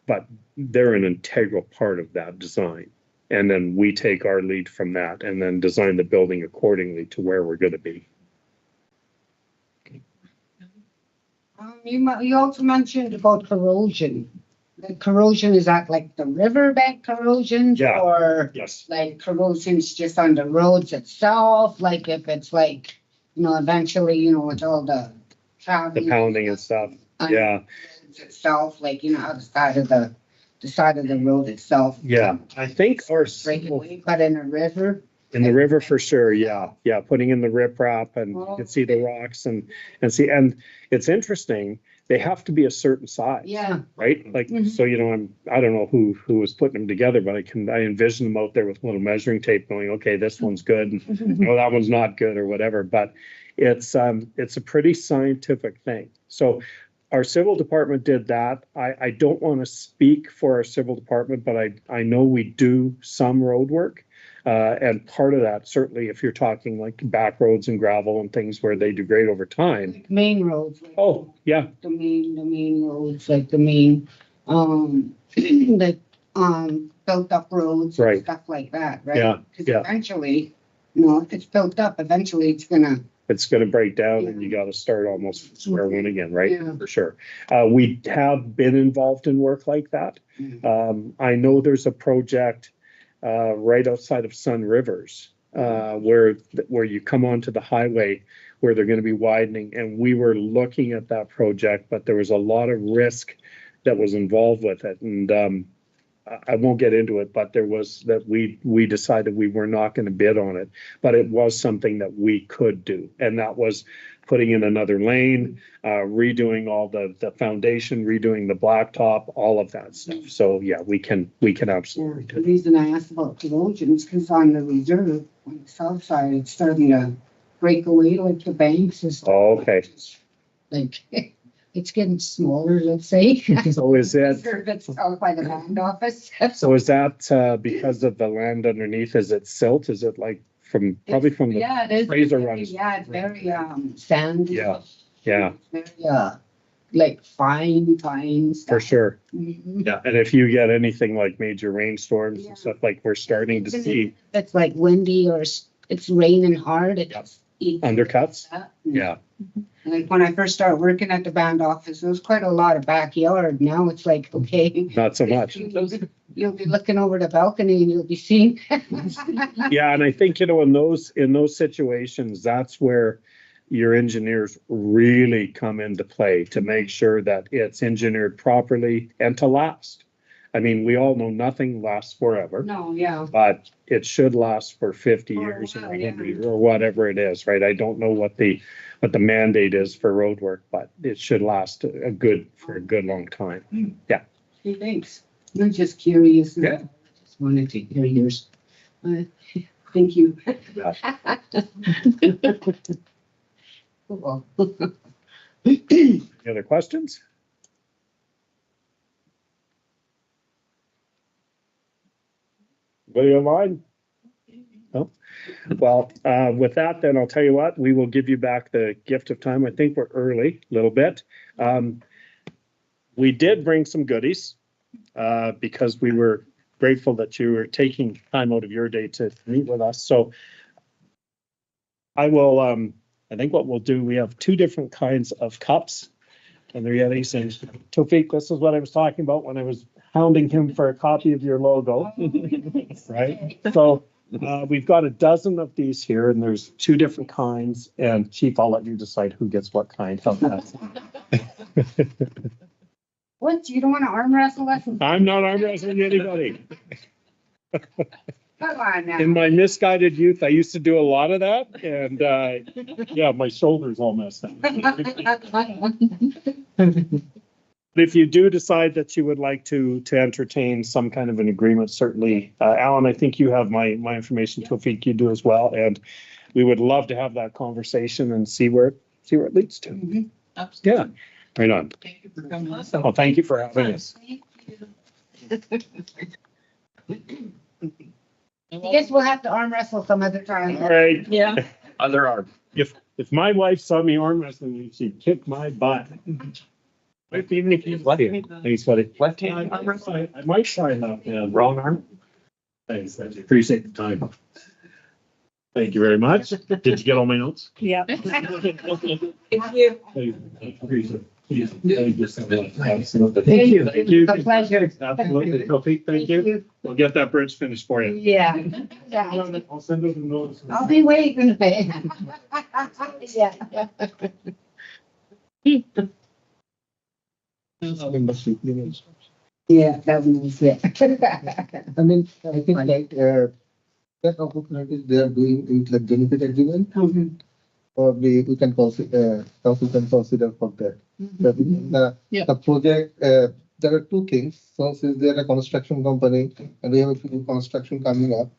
But they're an integral part of that design. And then we take our lead from that and then design the building accordingly to where we're gonna be. You also mentioned about corrosion. The corrosion, is that like the riverbank corrosion? Yeah. Or Yes. like corrosion's just on the roads itself? Like if it's like, eventually, with all the traveling. The pounding and stuff. on Yeah, the roads itself, like, the side of the road itself. yeah. I think our Break away, but in a river. in the river for sure, yeah, yeah, putting in the riprap and you can see the rocks and it's interesting, they have to be a certain size. Yeah. Right? Like, Mhm. so, I don't know who was putting them together, but I envision them out there with a little measuring tape going, okay, this one's good, and no, that one's not good or whatever, but it's a pretty scientific thing. So our civil department did that. I don't want to speak for our civil department, but I know we do some road work. And part of that, certainly if you're talking like back roads and gravel and things where they degrade over time. Main roads. Like Oh, yeah, the main roads, like the main, like, built up roads and Right. stuff like that, right? Yeah, Because yeah. eventually, if it's built up, eventually it's gonna, it's gonna break down and you gotta start almost from square one again, right? Yeah. For sure. We have been involved in work like that. I know there's a project right outside of Sun Rivers, where you come onto the highway where they're gonna be widening, and we were looking at that project, but there was a lot of risk that was involved with it, and I won't get into it, but there was that we decided we were not gonna bid on it, but it was something that we could do, and that was putting in another lane, redoing all the foundation, redoing the blacktop, all of that stuff. So yeah, we can absolutely the do. reason I asked about corrosion is because on the reserve, on the south side, it's starting to break away like the banks is. Oh, okay. Like, it's getting smaller, let's say. So is it, Reserve itself by the land office. so is that because of the land underneath? Is it silt? Is it like probably from the, Yeah, it is. Fraser runs. Yeah, it's very, sandy. Yeah, yeah, It's very, like fine stuff. for sure. Mhm. Yeah, and if you get anything like major rainstorms Yeah. and stuff like we're starting to Even see if it's like windy or it's raining hard, it's. undercuts, that. yeah, Like when I first started working at the band office, there was quite a lot of backyard. Now it's like, okay. not so much. You'll be looking over the balcony and you'll be seeing. Yeah, and I think, in those situations, that's where your engineers really come into play to make sure that it's engineered properly and to last. I mean, we all know nothing lasts forever, No, yeah. but it should last for 50 For a years or while, yeah. 100 or whatever it is, right? I don't know what the mandate is for road work, but it should last for a good long time. Yeah. Hey, thanks. I'm just curious. Yeah. Just wanted to hear yours. Thank you. Cool. Any other questions? Anybody online? No? Well, with that, then I'll tell you what, we will give you back the gift of time. I think we're early, a little bit. We did bring some goodies, because we were grateful that you were taking time out of your day to meet with us. So I will, I think what we'll do, we have two different kinds of cups. And they're Yetis, and Tawfiq, this is what I was talking about when I was hounding him for a copy of your logo. Right? So we've got a dozen of these here, and there's two different kinds. And Chief, I'll let you decide who gets what kind. How's that? What? You don't want to arm wrestle us? I'm not arm wrestling anybody. Come on now. In my misguided youth, I used to do a lot of that, and yeah, my shoulder's all messed up. If you do decide that you would like to entertain some kind of an agreement, certainly, Alan, I think you have my information. Tawfiq, you do as well, and we would love to have that conversation and see where it leads to. Mhm. Absolutely. Yeah, right on. Thank you for coming. Awesome. Well, thank you for having us. I guess we'll have to arm wrestle some other time. All right. Yeah. Other arm. If my wife saw me arm wrestling, she'd kick my butt. Even if you Left hand. Thanks, buddy. Left hand arm wrestling. I might try that. Yeah. Wrong arm. Thanks, I appreciate the time. Thank you very much. Did you get all my notes? Yeah. Thank you. Thank you. Thank you. A pleasure. Absolutely. Sophie, thank you. We'll get that bridge finished for you. Yeah. Yeah. I'll send out the notes. I'll be waiting. Yeah. Yeah, that was it. I mean, I think like, that opportunities they are doing it like benefit agreement, probably we can consider, council can consider for that. But Yeah. the project, there are two things. First is they're a construction company and we have a few construction coming up.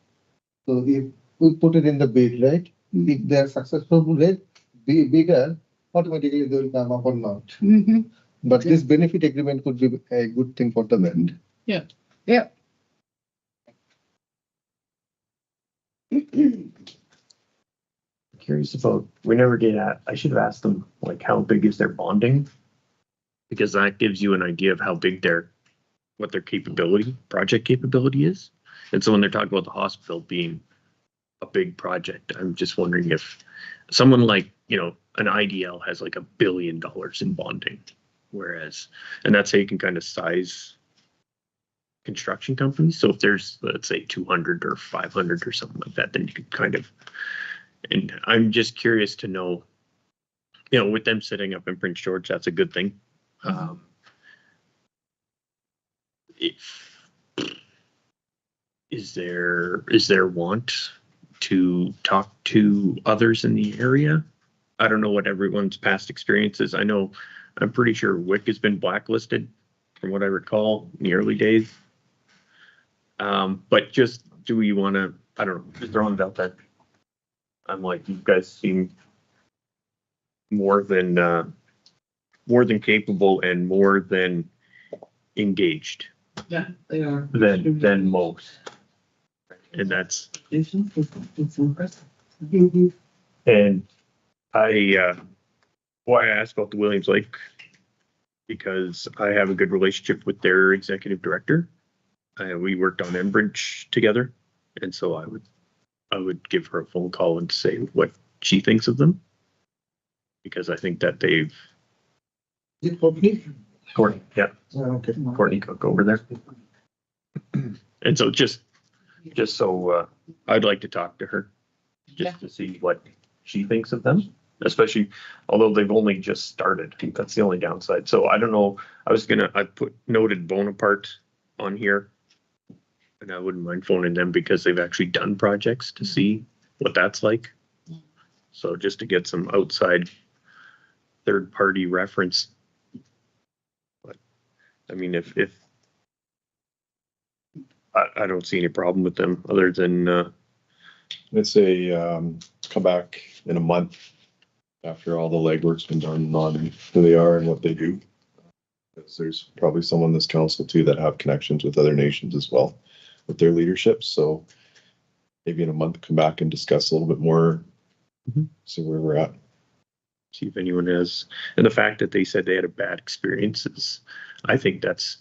So if we put it in the bid, right? If they're successful rate, be bigger, automatically they will come up or not. Mhm. But this benefit agreement could be a good thing for the land. Yeah. Curious about, we never did that. I should have asked them, like, how big is their bonding? Because that gives you an idea of how big what their capability, project capability is. And so when they're talking about the hospital being a big project, I'm just wondering if someone like, an IDL has like $1 billion in bonding. Whereas, and that's how you can kind of size construction companies. So if there's, let's say 200 or 500 or something like that, then you could kind of, and I'm just curious to know, with them sitting up in Prince George, that's a good thing. Is there want to talk to others in the area? I don't know what everyone's past experience is. I'm pretty sure WIC has been blacklisted from what I recall in the early days. But just, do we want to, I don't know, just throwing it out there. I'm like, you guys seem more than capable and more than engaged Yeah, they are. than most. And that's, It's impressive. and why I asked about the Williams Lake, because I have a good relationship with their executive director. We worked on Enbridge together, and so I would give her a phone call and say what she thinks of them, because I think that they've Is it Courtney? Courtney, yeah, Okay. Courtney Cook over there. And so just so I'd like to talk to her just to see what she thinks of them, especially although they've only just started. That's the only downside. So I don't know. I put noted Bonaparte on here, and I wouldn't mind phoning them because they've actually done projects to see what that's like. So just to get some outside third party reference. But I mean, if I don't see any problem with them other than I'd say, come back in a month after all the legwork's been done on who they are and what they do. Because there's probably someone in this council too that have connections with other nations as well with their leadership. So maybe in a month, come back and discuss a little bit more, see where we're at. see if anyone has. And the fact that they said they had a bad experience is, I think that's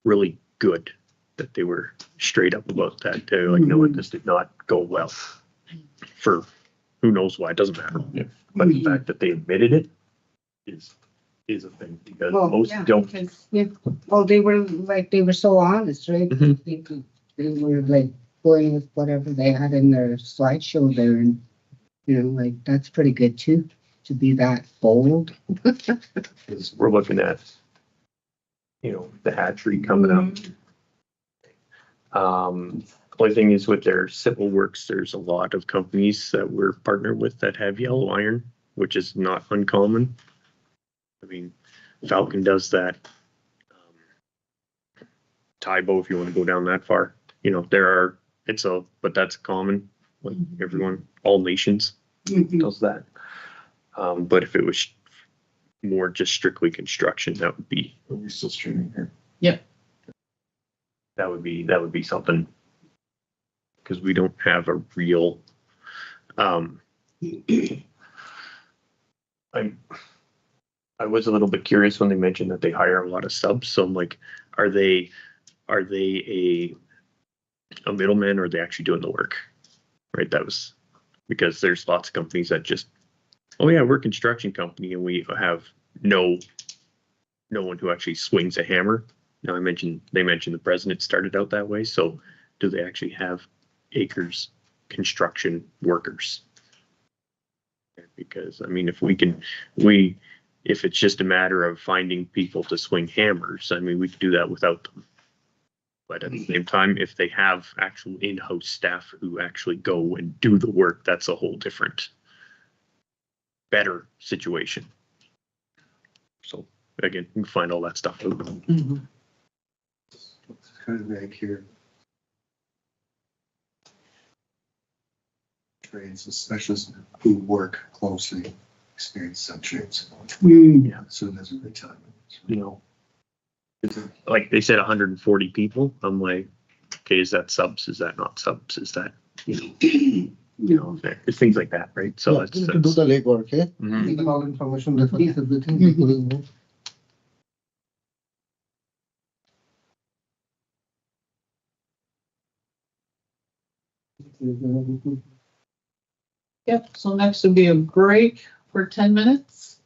really good that they were straight up about that. They're like, no, this did not go well for who knows why. It doesn't matter. But the fact that they admitted it is a thing, because most don't. Well, they were so honest, right? Mhm. They were like going with whatever they had in their slideshow there, and that's pretty good too, to be that bold. Because we're looking at, the hatchery coming up. Only thing is with their civil works, there's a lot of companies that we're partnered with that have yellow iron, which is not uncommon. I mean, Falcon does that. Tybo, if you want to go down that far, but that's common. Like everyone, all nations does that. But if it was more just strictly construction, that would be. Are we still streaming here? That would be something, because we don't have a real, I was a little bit curious when they mentioned that they hire a lot of subs. So I'm like, are they a a middleman or are they actually doing the work? Right, that was, because there's lots of companies that just, oh yeah, we're a construction company and we have no one who actually swings a hammer. Now they mentioned the president started out that way, so do they actually have acres construction workers? Because I mean, if it's just a matter of finding people to swing hammers, I mean, we could do that without them. But at the same time, if they have actual in-house staff who actually go and do the work, that's a whole different, better situation. So again, we can find all that stuff out. It's kind of vague here. Trades, specialists who work closely, experience some trades. Yeah. So there's a good time. You know, like they said, 140 people. I'm like, okay, is that subs? Is that not subs? Is that, you know, it's things like that, right? So Yeah, it's we need to do the legwork, okay? Mhm. Get all information, reference everything. we will know. Yep, so next would be a break for 10 minutes.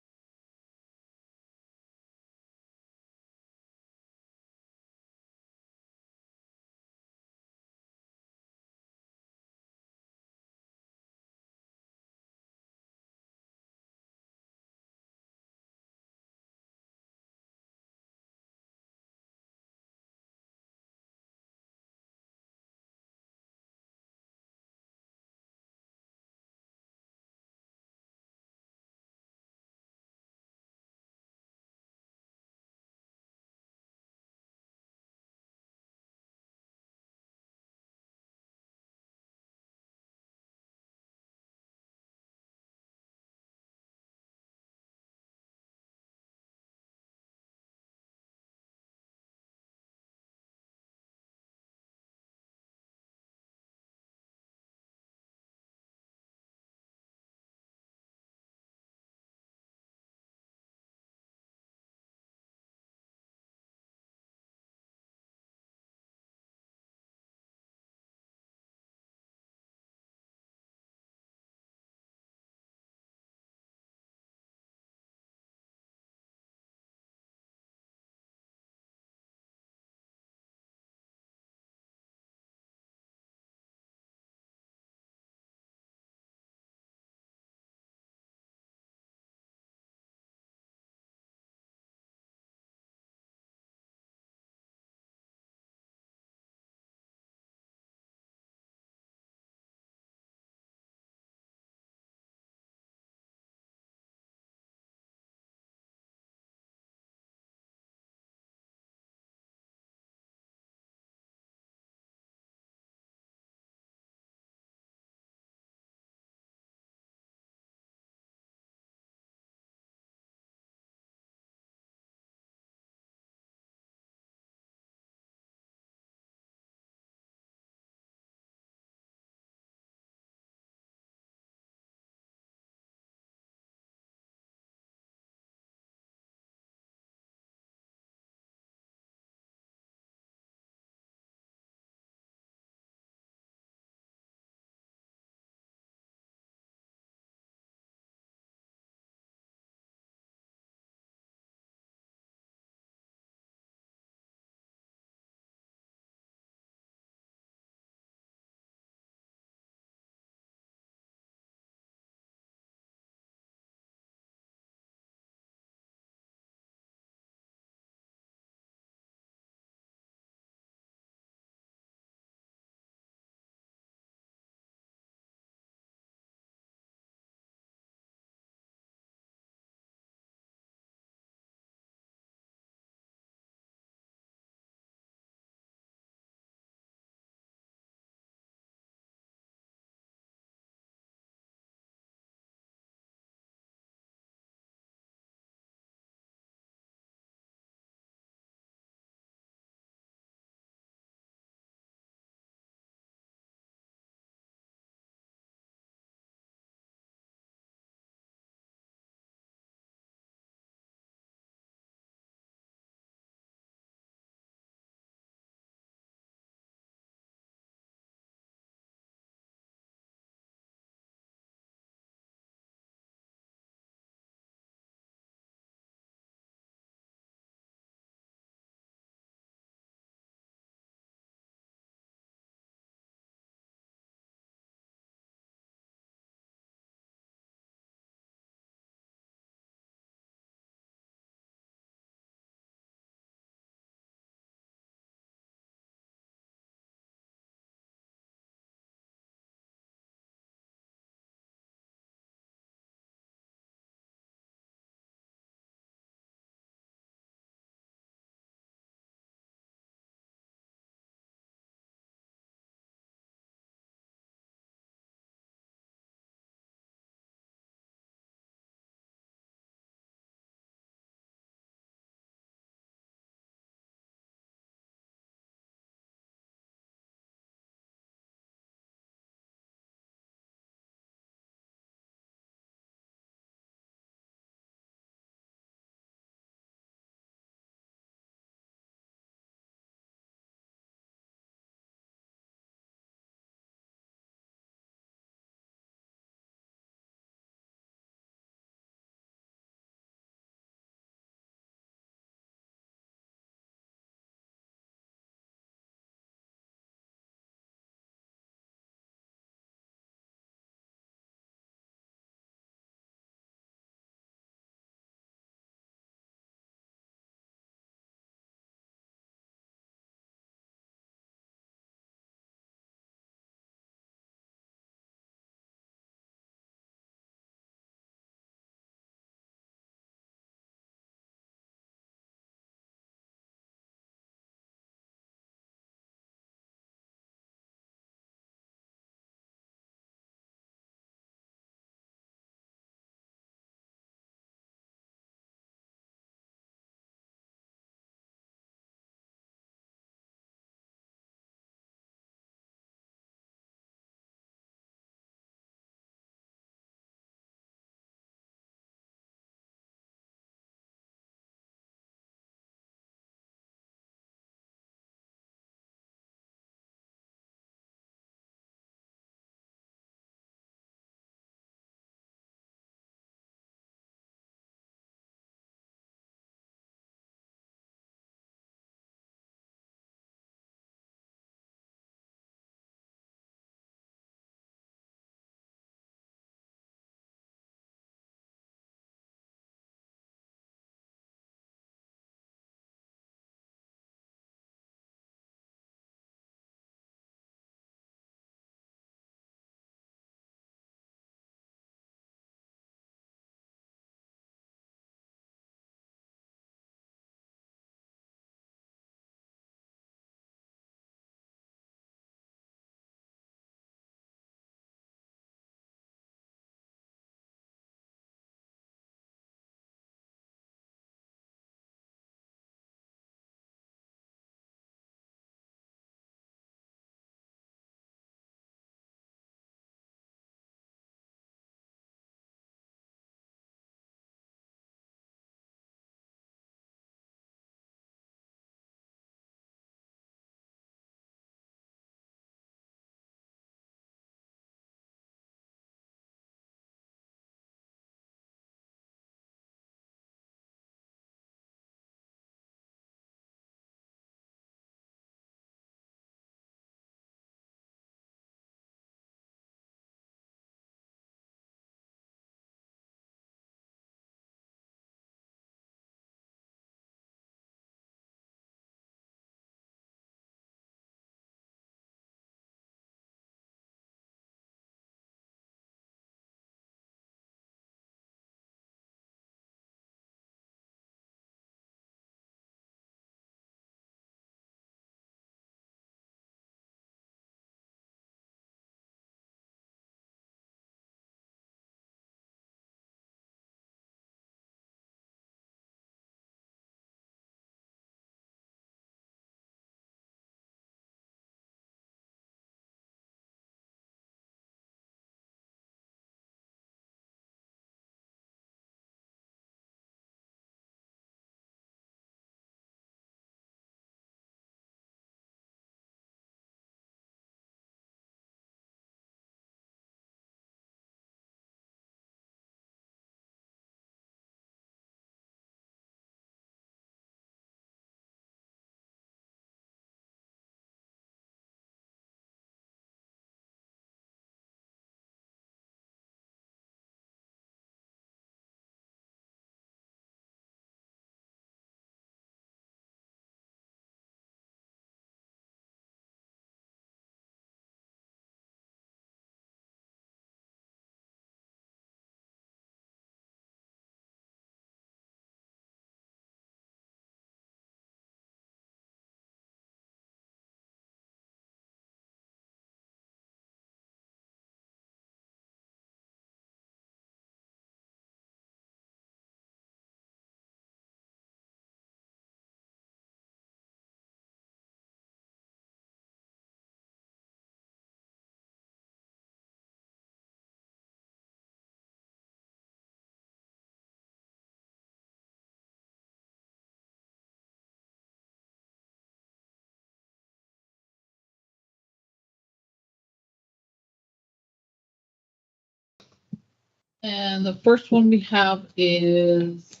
And the first one we have is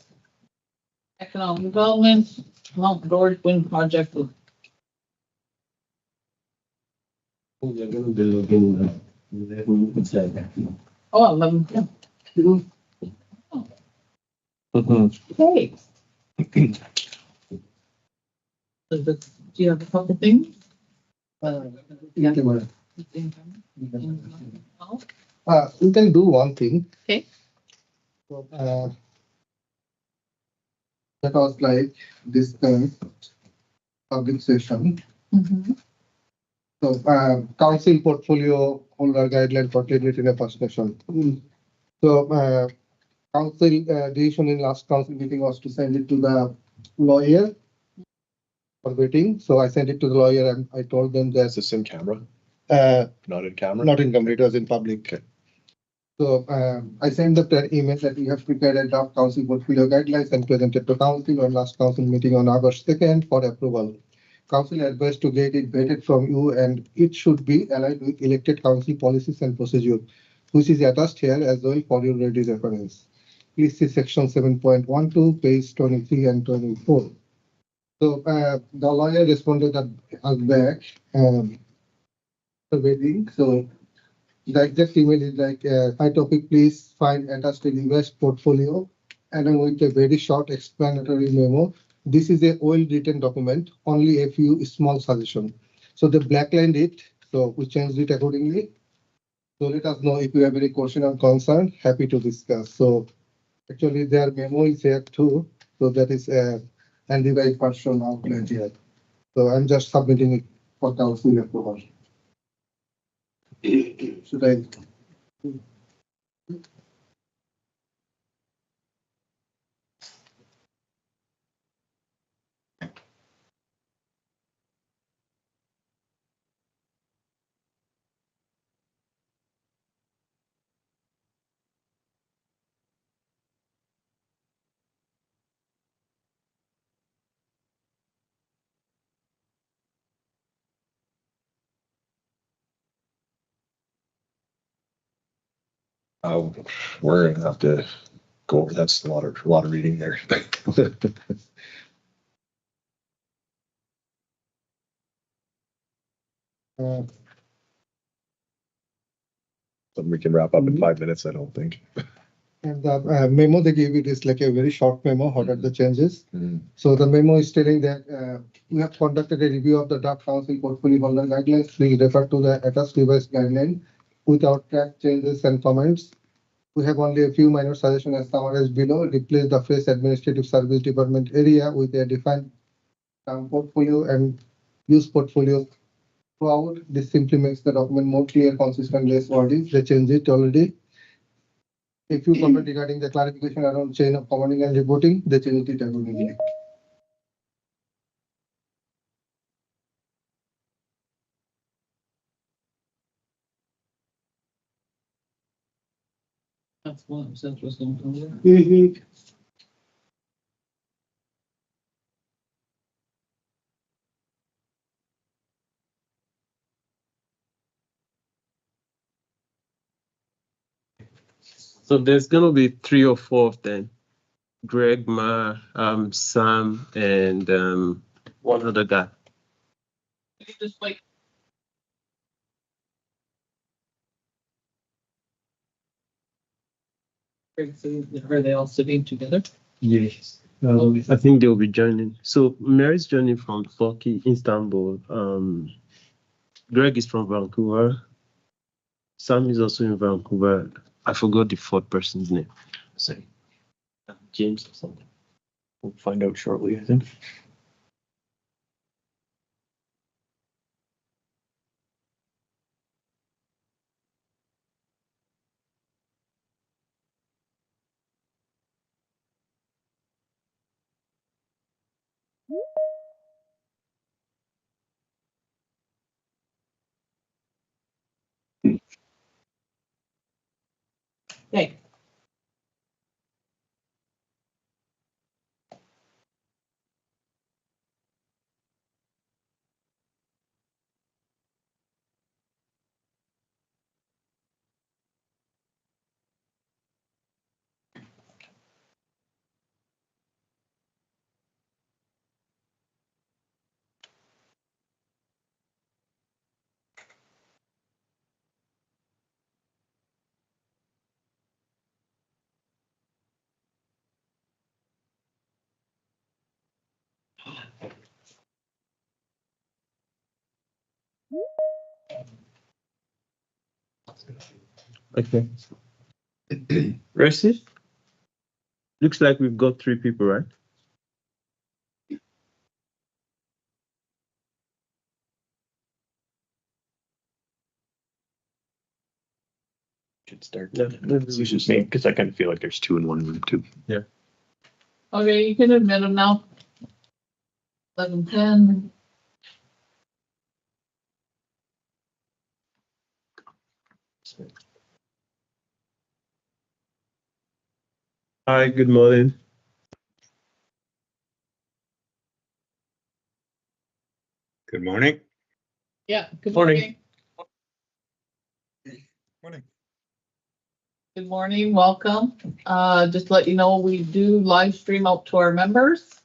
economic development, Mount George Wind Project. They're gonna be looking, it's like, Oh, 11, yeah. Hey. Do you have a couple things? Yeah. Oh, We can do one thing. Okay. So, that was like this public session. mhm. So, council portfolio holder guideline for credit in a first session. So, council decision in last council meeting was to send it to the lawyer for waiting. So I sent it to the lawyer and I told them Is that, this in camera? uh, Not in camera? not in camera, it was in public. Okay. So, I sent the email that we have prepared a draft council portfolio guidelines and presented to council on last council meeting on August 2nd for approval. Council advised to get it vetted from you and it should be aligned with elected council policies and procedure, which is attached here as well for your ready reference. Please see section 7.12, page 23 and 24. So, the lawyer responded that us back, waiting. So the exact email is like, hi topic, please find attached a revised portfolio along with a very short explanatory memo. This is a well written document, only a few small suggestions. So they blacklined it, so we changed it accordingly. So let us know if you have any question or concern, happy to discuss. So actually their memo is here too. So that is and the right version outlined here. So I'm just submitting it for council approval. Should I? We're gonna have to go over, that's a lot of reading there. Something we can wrap up in 5 minutes, I don't think. And the memo they gave it is like a very short memo, what are the changes? Mhm. So the memo is stating that we have conducted a review of the draft council portfolio holder guidelines. Please refer to the attached revised guideline without track changes and comments. We have only a few minor suggestions as summarized below. Replace the phrase administrative service department area with a defined term portfolio and use portfolio throughout. This simply makes the document more clear, consistent, less wordy. They changed it already. A few comments regarding the clarification around chain of commanding and reporting, they changed it accordingly. That's one of Central's going to. So there's gonna be 3 or 4 of them. Greg, Sam, and one other guy. Just like. Are they all sitting together? Yes. I think they'll be joining. So Mary's joining from Turkey, Istanbul. Greg is from Vancouver. Sam is also in Vancouver. I forgot the fourth person's name. Say, James or something. we'll find out shortly, I think. Okay. Okay. Resi? Looks like we've got 3 people, right? Should start. Yeah, maybe we should start. Because I kind of feel like there's 2 in one room too. Okay, you can admit them now. 11:10. Hi, good morning. Good morning. Yeah, good Morning. morning. Morning. Good morning, welcome. Just to let you know, we do live stream out to our members.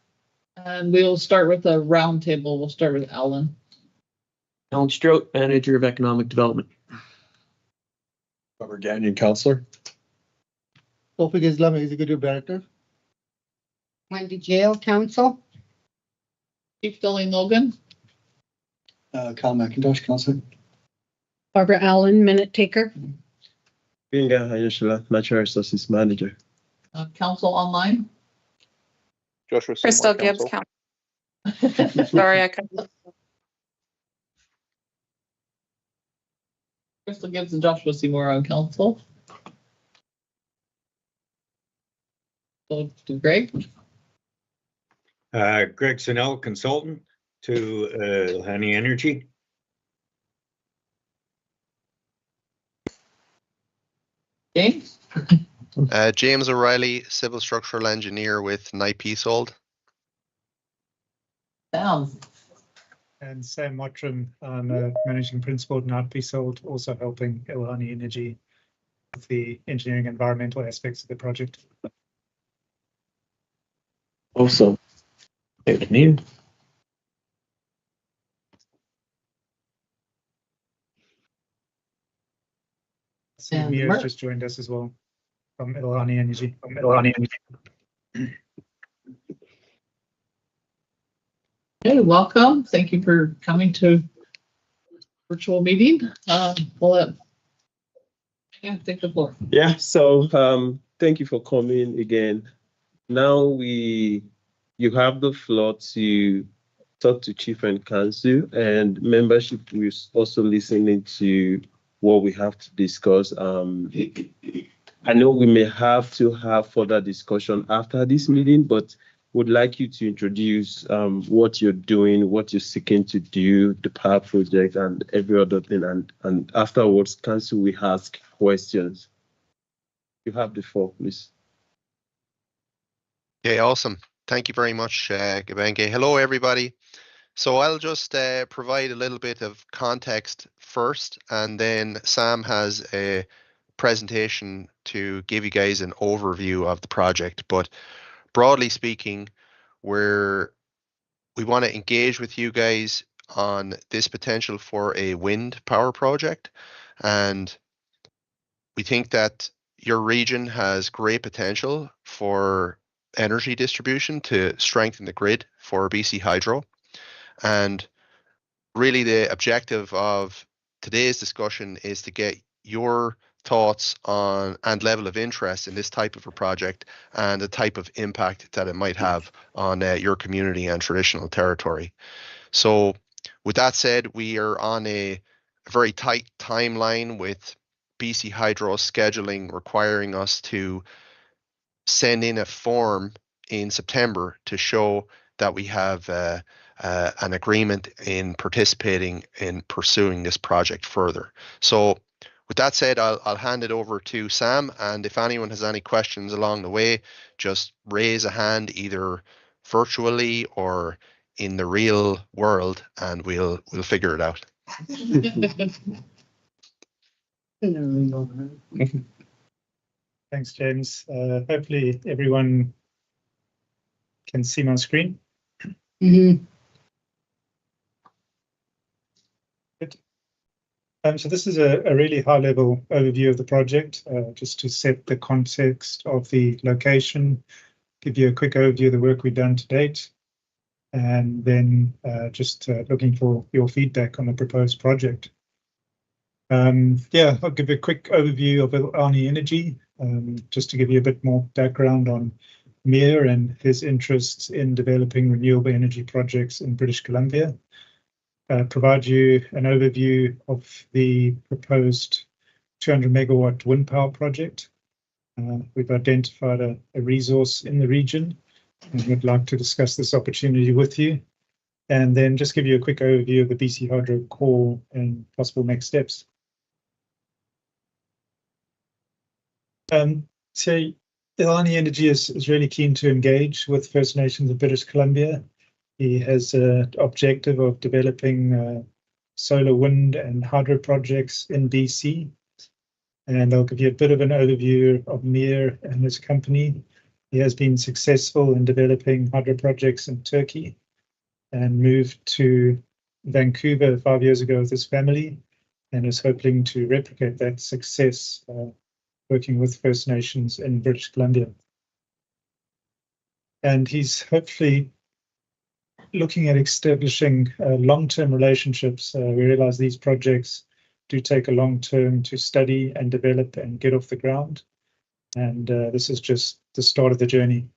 And we'll start with a roundtable. We'll start with Alan. Alan Strout, Manager of Economic Development. Robert Gagnon, Counselor. Tawfiq Islam, Executive Director. Wendy Jail Council. Chief Darlene Logan. Kyle McIntosh, Counselor. Barbara Allen, minute taker. Binga Hayashila, Natural Resources Manager. Council online. Joshua. Crystal Gibbs, council. Sorry, I couldn't. Crystal Gibbs and Joshua Seymour on council. So to Greg. Greg Sinnell, consultant to Ilani Energy. James. James O'Reilly, Civil Structural Engineer with Knight Peacehold. Sam. And Sam Mottram, Managing Principal at Knight Peacehold, also helping Ilani Energy with the engineering environmental aspects of the project. Awesome. David Neal. Sam And Mia Mark. just joined us as well from Ilani Energy. Hey, welcome. Thank you for coming to virtual meeting. We'll let take the floor. Yeah, so thank you for coming again. Now you have the floor to talk to Chief and Council, and membership will also listening to what we have to discuss. I know we may have to have further discussion after this meeting, but would like you to introduce what you're doing, what you're seeking to do, the power project, and every other thing. And afterwards, Council will ask questions. You have the floor, please. Okay, awesome. Thank you very much, Gabenke. Hello, everybody. So I'll just provide a little bit of context first, and then Sam has a presentation to give you guys an overview of the project. But broadly speaking, we want to engage with you guys on this potential for a wind power project. And we think that your region has great potential for energy distribution to strengthen the grid for BC Hydro. And really the objective of today's discussion is to get your thoughts on and level of interest in this type of a project and the type of impact that it might have on your community and traditional territory. So with that said, we are on a very tight timeline with BC Hydro scheduling requiring us to send in a form in September to show that we have an agreement in participating in pursuing this project further. So with that said, I'll hand it over to Sam, and if anyone has any questions along the way, just raise a hand either virtually or in the real world, and we'll figure it out. Thanks, James. Hopefully everyone can see my screen. Mm-hmm. Good. So this is a really high-level overview of the project, just to set the context of the location, give you a quick overview of the work we've done to date. and then just looking for your feedback on the proposed project. Yeah, I'll give a quick overview of Iolani Energy, just to give you a bit more background on Mir and his interests in developing renewable energy projects in British Columbia. Provide you an overview of the proposed 200 megawatt wind power project. We've identified a resource in the region and would like to discuss this opportunity with you, and then just give you a quick overview of the BC Hydro core and possible next steps. So Iolani Energy is really keen to engage with First Nations of British Columbia. He has an objective of developing solar, wind and hydro projects in BC. And I'll give you a bit of an overview of Mir and his company. He has been successful in developing hydro projects in Turkey and moved to Vancouver 5 years ago with his family, and is hoping to replicate that success working with First Nations in British Columbia. And he's hopefully looking at establishing long-term relationships. We realize these projects do take a long term to study and develop and get off the ground. And this is just the start of the journey.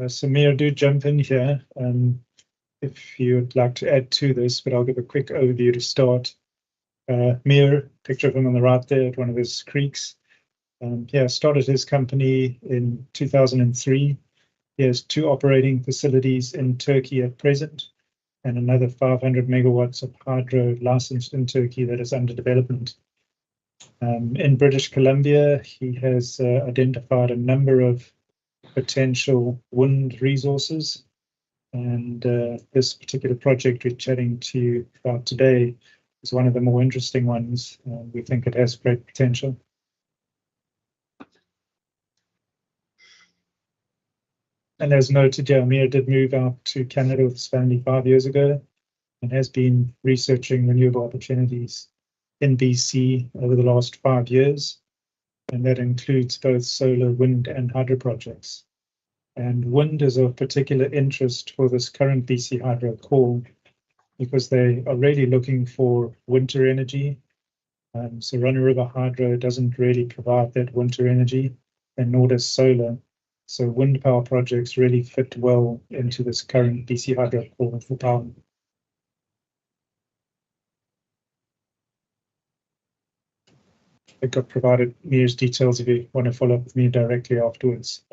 Samir, do jump in here if you would like to add to this, but I'll give a quick overview to start. Mir, picture of him on the right there at one of his creeks. Started his company in 2003. He has 2 operating facilities in Turkey at present, and another 500 megawatts of hydro licensed in Turkey that is under development. In British Columbia, he has identified a number of potential wind resources, and this particular project we're chatting to you about today is one of the more interesting ones. We think it has great potential. And as noted, Mir did move out to Canada with his family 5 years ago and has been researching renewable opportunities in BC over the last 5 years. And that includes both solar, wind and hydro projects. And wind is of particular interest for this current BC Hydro core because they are really looking for winter energy. So Runner River Hydro doesn't really provide that winter energy, and nor does solar. So wind power projects really fit well into this current BC Hydro core for power. I think I've provided Mir's details if you want to follow up with me directly afterwards,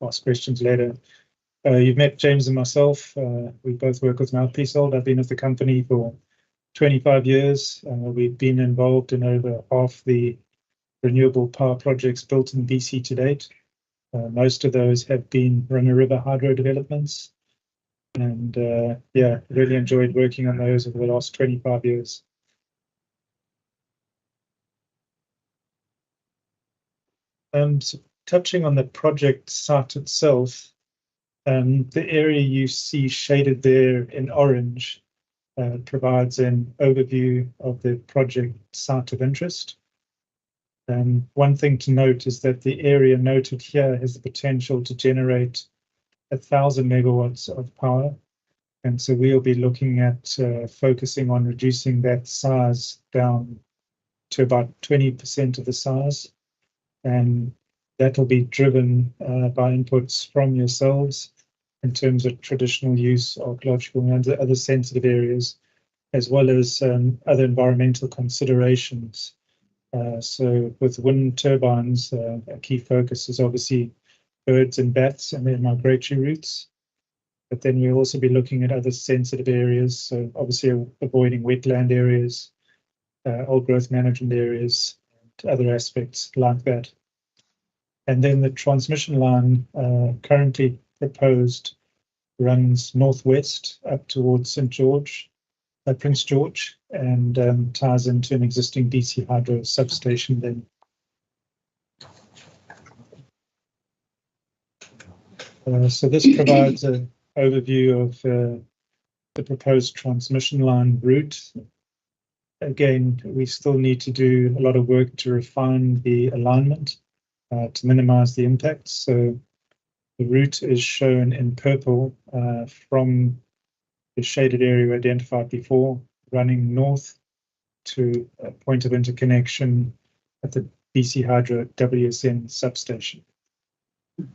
ask questions later. You've met James and myself. We both work with Mount Peacehold. I've been with the company for 25 years. We've been involved in over half the renewable power projects built in BC to date. Most of those have been Runner River Hydro developments. And really enjoyed working on those over the last 25 years. So touching on the project site itself, the area you see shaded there in orange provides an overview of the project site of interest. One thing to note is that the area noted here has the potential to generate 1,000 megawatts of power. And so we'll be looking at focusing on reducing that size down to about 20% of the size. And that will be driven by inputs from yourselves in terms of traditional use, archaeological and other sensitive areas, as well as other environmental considerations. So with wind turbines, a key focus is obviously birds and bats and their migratory routes. But then we'll also be looking at other sensitive areas, so obviously avoiding wetland areas, old growth management areas, and other aspects like that. And then the transmission line currently proposed runs northwest up towards Prince George, and ties into an existing BC Hydro substation then. So this provides an overview of the proposed transmission line route. Again, we still need to do a lot of work to refine the alignment. to minimize the impact. So the route is shown in purple from the shaded area we identified before, running north to a point of interconnection at the BC Hydro WSN substation.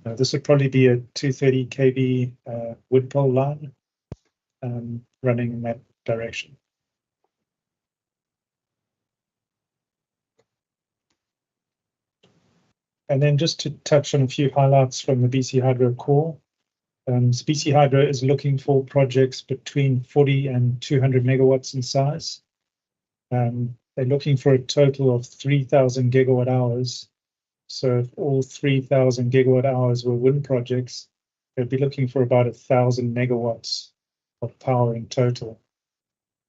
This would probably be a 230 kV wood pole line running in that direction. And then just to touch on a few highlights from the BC Hydro core. BC Hydro is looking for projects between 40 and 200 megawatts in size. They're looking for a total of 3,000 gigawatt hours. So if all 3,000 gigawatt hours were wind projects, they'd be looking for about 1,000 megawatts of power in total.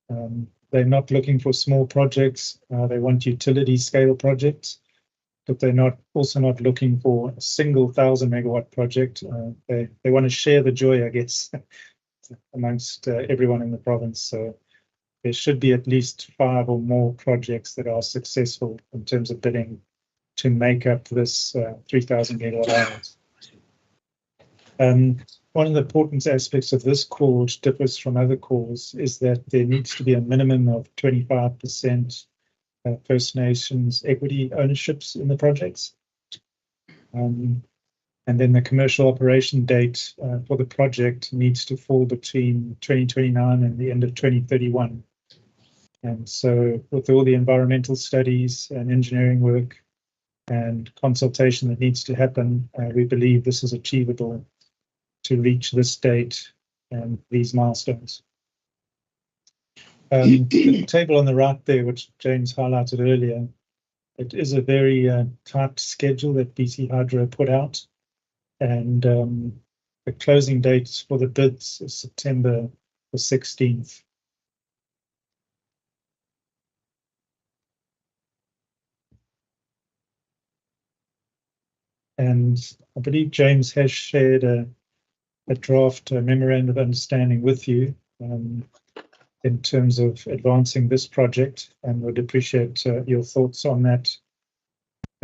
They're not looking for small projects. They want utility scale projects, but they're also not looking for a single 1,000 megawatt project. They want to share the joy, I guess, amongst everyone in the province. So there should be at least 5 or more projects that are successful in terms of bidding to make up this 3,000 gigawatt hours. One of the important aspects of this call, which differs from other calls, is that there needs to be a minimum of 25% First Nations equity ownerships in the projects. And then the commercial operation date for the project needs to fall between 2029 and the end of 2031. And so with all the environmental studies and engineering work and consultation that needs to happen, we believe this is achievable to reach this date and these milestones. The table on the right there, which James highlighted earlier, it is a very tight schedule that BC Hydro put out, and the closing date for the bids is September the 16th. And I believe James has shared a draft memorandum of understanding with you in terms of advancing this project, and would appreciate your thoughts on that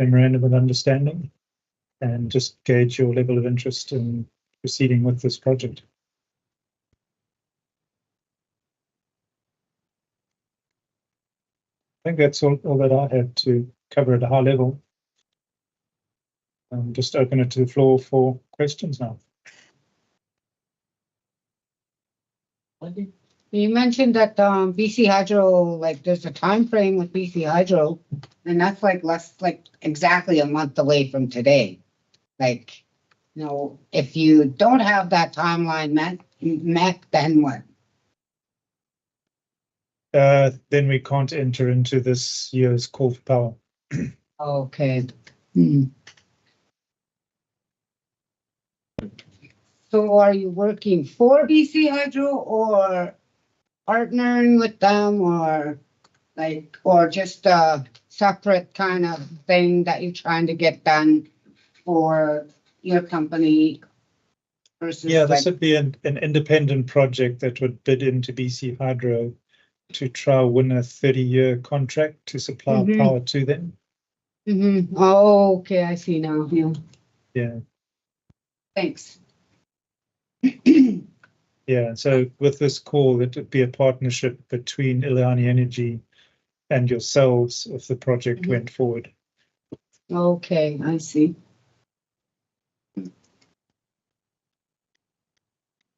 memorandum of understanding and just gauge your level of interest in proceeding with this project. I think that's all that I had to cover at a high level. Just open it to the floor for questions now. You mentioned that BC Hydro, like there's a time frame with BC Hydro, and that's like exactly a month away from today. Like, you know, if you don't have that timeline met, then what? Then we can't enter into this year's call for power. Okay. So are you working for BC Hydro or partnering with them, or just a separate kind of thing that you're trying to get done for your company versus? Yeah, this would be an independent project that would bid into BC Hydro to try and win a 30-year contract to supply power to them. Oh, okay, I see now. Yeah. Thanks. Yeah, so with this call, it would be a partnership between Ileana Energy and yourselves if the project went forward. Okay, I see.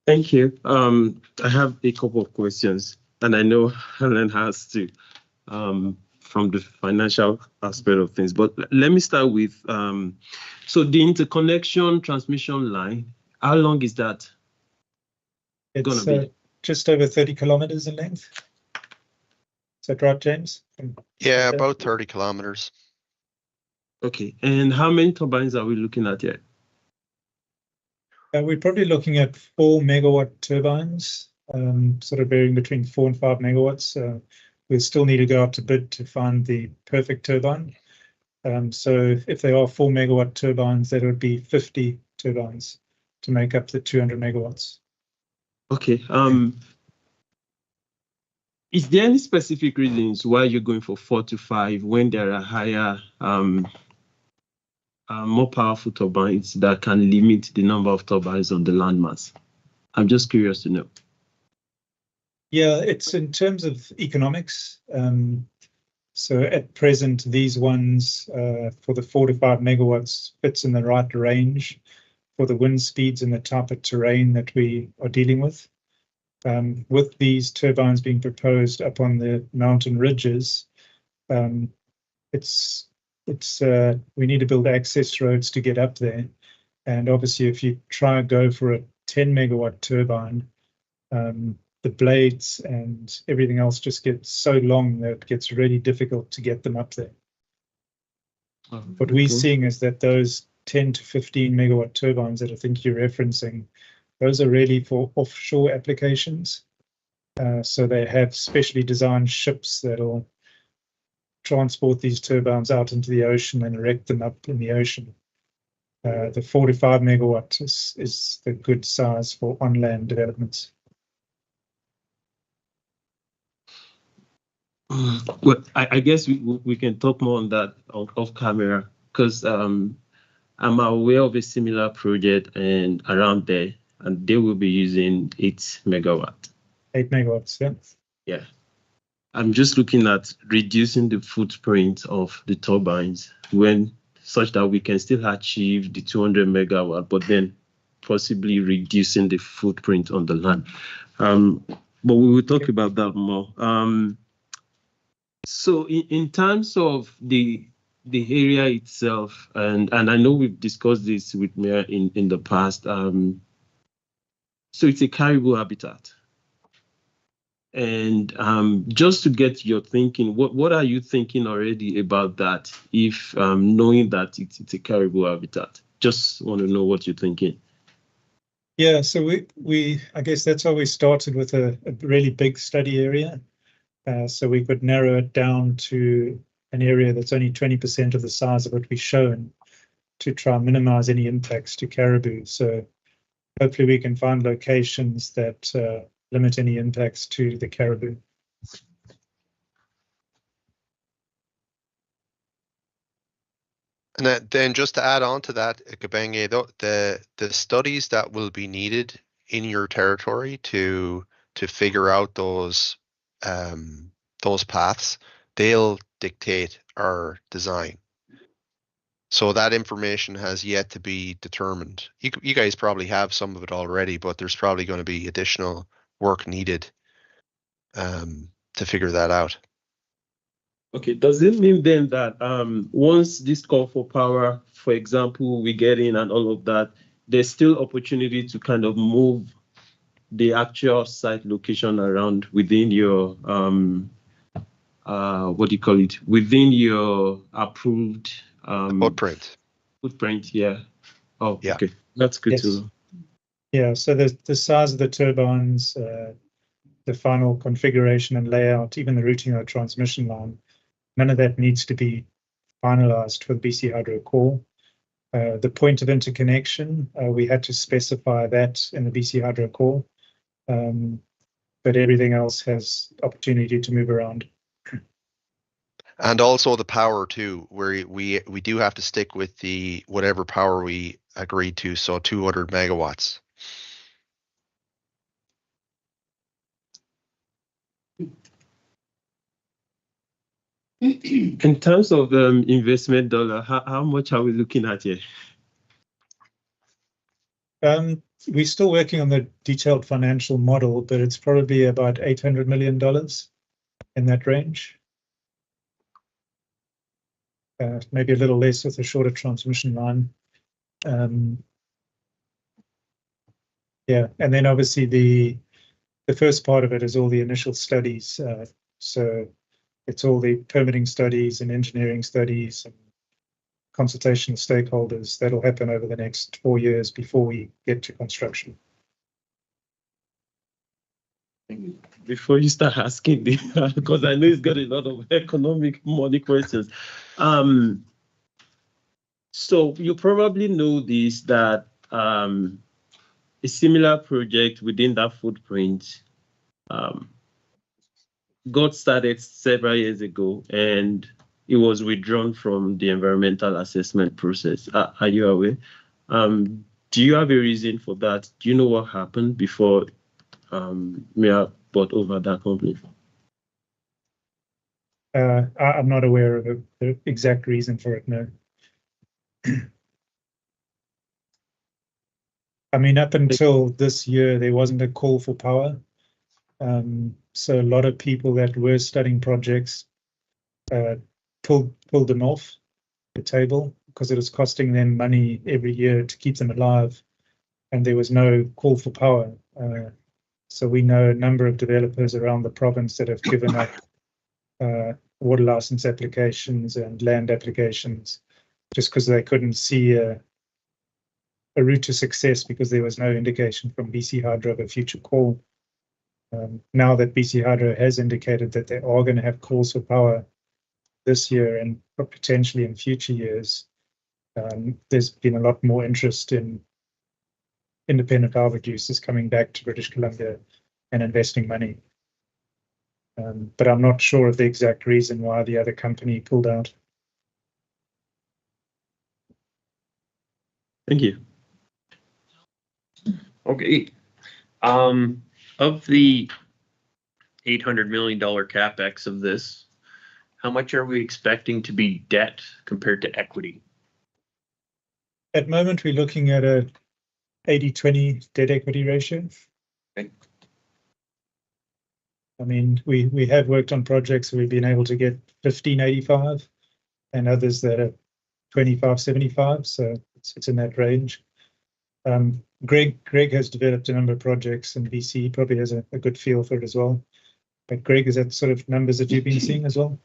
Thank you. I have a couple of questions, and I know Helen has to, from the financial aspect of things, but let me start with, so the interconnection transmission line, how long is that? It's just over 30 kilometers in length. Is that right, James? Yeah, about 30 kilometers. Okay, and how many turbines are we looking at here? We're probably looking at 4 megawatt turbines, sort of varying between 4 and 5 megawatts. We still need to go out to bid to find the perfect turbine. So if there are 4 megawatt turbines, that would be 50 turbines to make up the 200 megawatts. Okay. Is there any specific reasons why you're going for 4 to 5 when there are higher more powerful turbines that can limit the number of turbines on the landmass? I'm just curious to know. Yeah, it's in terms of economics. So at present, these ones for the 4 to 5 megawatts fits in the right range for the wind speeds and the type of terrain that we are dealing with. With these turbines being proposed up on the mountain ridges, we need to build access roads to get up there. And obviously, if you try and go for a 10 megawatt turbine, the blades and everything else just gets so long that it gets really difficult to get them up there. What we're seeing is that those 10 to 15 megawatt turbines that I think you're referencing, those are really for offshore applications. So they have specially designed ships that'll transport these turbines out into the ocean and erect them up in the ocean. The 4 to 5 megawatt is the good size for on-land developments. Well, I guess we can talk more on that off camera, because I'm aware of a similar project and around there, and they will be using 8 megawatt. 8 megawatts, yeah. Yeah. I'm just looking at reducing the footprint of the turbines when such that we can still achieve the 200 megawatt, but then possibly reducing the footprint on the land. But we will talk about that more. So in terms of the area itself, and I know we've discussed this with Mayor in the past, so it's a caribou habitat. And just to get your thinking, what are you thinking already about that, if knowing that it's a caribou habitat? Just want to know what you're thinking. Yeah, so we I guess that's why we started with a really big study area. So we could narrow it down to an area that's only 20% of the size of what we've shown to try and minimize any impacts to caribou. So hopefully we can find locations that limit any impacts to the caribou. And then just to add on to that, Kabenge, the studies that will be needed in your territory to figure out those paths, they'll dictate our design. So that information has yet to be determined. You guys probably have some of it already, but there's probably going to be additional work needed to figure that out. Okay, does it mean then that once this call for power, for example, we get in and all of that, there's still opportunity to kind of move the actual site location around within your what do you call it? Within your approved Footprint, yeah. Oh, yeah. Okay, that's good to know. Yeah, so the size of the turbines, the final configuration and layout, even the routing of the transmission line, none of that needs to be finalized for the BC Hydro call. The point of interconnection, we had to specify that in the BC Hydro call, but everything else has opportunity to move around. And also the power too, where we do have to stick with the whatever power we agreed to, so 200 megawatts. In terms of investment dollar, how much are we looking at here? We're still working on the detailed financial model, but it's probably about $800 million in that range. Maybe a little less with a shorter transmission line. Yeah, and then obviously the first part of it is all the initial studies. So it's all the permitting studies and engineering studies and consultation with stakeholders. That'll happen over the next 4 years before we get to construction. Before you start asking, because I know it's got a lot of economic money questions. So you probably know this, that a similar project within that footprint got started several years ago, and it was withdrawn from the environmental assessment process. Are you aware? Do you have a reason for that? Do you know what happened before Mia bought over that company? I'm not aware of the exact reason for it, no. I mean, up until this year, there wasn't a call for power. So a lot of people that were studying projects pulled them off the table because it was costing them money every year to keep them alive, and there was no call for power. So we know a number of developers around the province that have given up water license applications and land applications just because they couldn't see a route to success because there was no indication from BC Hydro of a future call. Now that BC Hydro has indicated that they are going to have calls for power this year and potentially in future years, there's been a lot more interest in independent power producers coming back to British Columbia and investing money. But I'm not sure of the exact reason why the other company pulled out. Thank you. Okay. Of the $800 million capex of this, how much are we expecting to be debt compared to equity? At the moment, we're looking at a 80-20 debt equity ratio. Okay. I mean, we have worked on projects where we've been able to get 15-85 and others that are 25-75, so it's in that range. Greg has developed a number of projects in BC. He probably has a good feel for it as well. But Greg, is that sort of numbers that you've been seeing as well?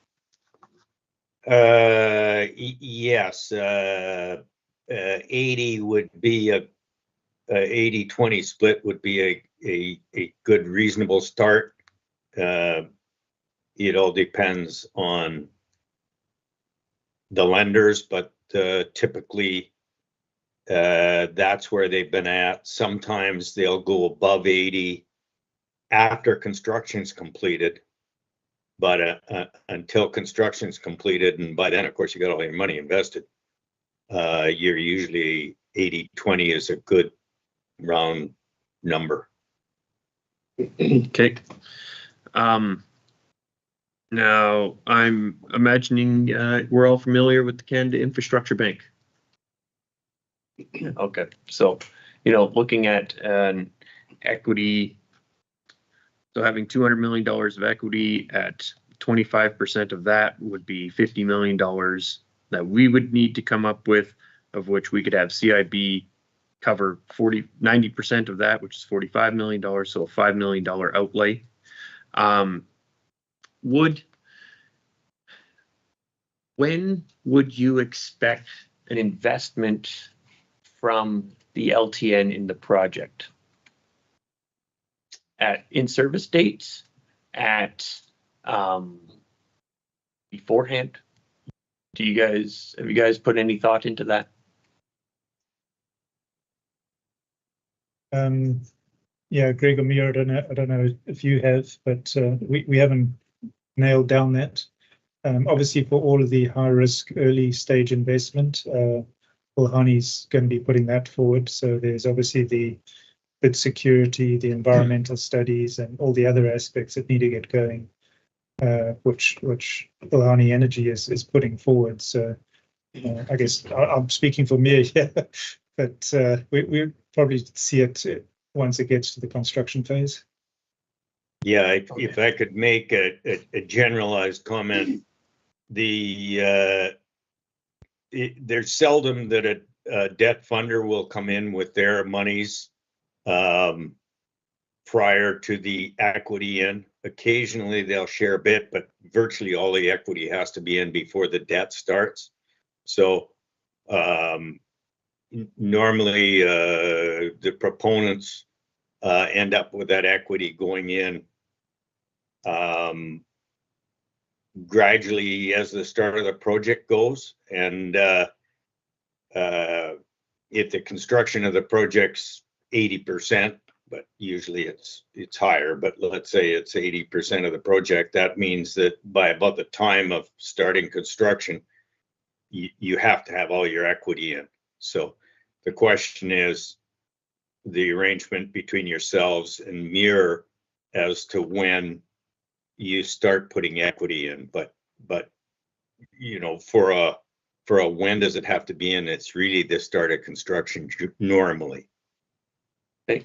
Yes. 80 would be a 80-20 split would be a good reasonable start. It all depends on the lenders, but typically that's where they've been at. Sometimes they'll go above 80 after construction's completed, but until construction's completed, and by then, of course, you got all your money invested, you're usually 80-20 is a good round number. Okay. Now, I'm imagining we're all familiar with the Canada Infrastructure Bank. Okay, so, looking at an equity, so having $200 million of equity at 25% of that would be $50 million that we would need to come up with, of which we could have CIB cover 90% of that, which is $45 million, so a $5 million outlay. When would you expect an investment from the LTN in the project? At in-service dates? At beforehand? Have you guys put any thought into that? Yeah, Greg or Mia, I don't know if you have, but we haven't nailed down that. Obviously, for all of the high risk early stage investment, Ulhani's going to be putting that forward. So there's obviously the bid security, the environmental studies, and all the other aspects that need to get going, which Ulhani Energy is putting forward. So I guess I'm speaking for Mia here, but we probably see it once it gets to the construction phase. Yeah, if I could make a generalized comment, there's seldom that a debt funder will come in with their monies prior to the equity in. Occasionally they'll share a bit, but virtually all the equity has to be in before the debt starts. So normally the proponents end up with that equity going in gradually as the start of the project goes. And if the construction of the project's 80%, but usually it's higher. But let's say it's 80% of the project. That means that by about the time of starting construction, you have to have all your equity in. So the question is the arrangement between yourselves and Muir as to when you start putting equity in. But you know, for a when does it have to be in? It's really the start of construction normally. Okay.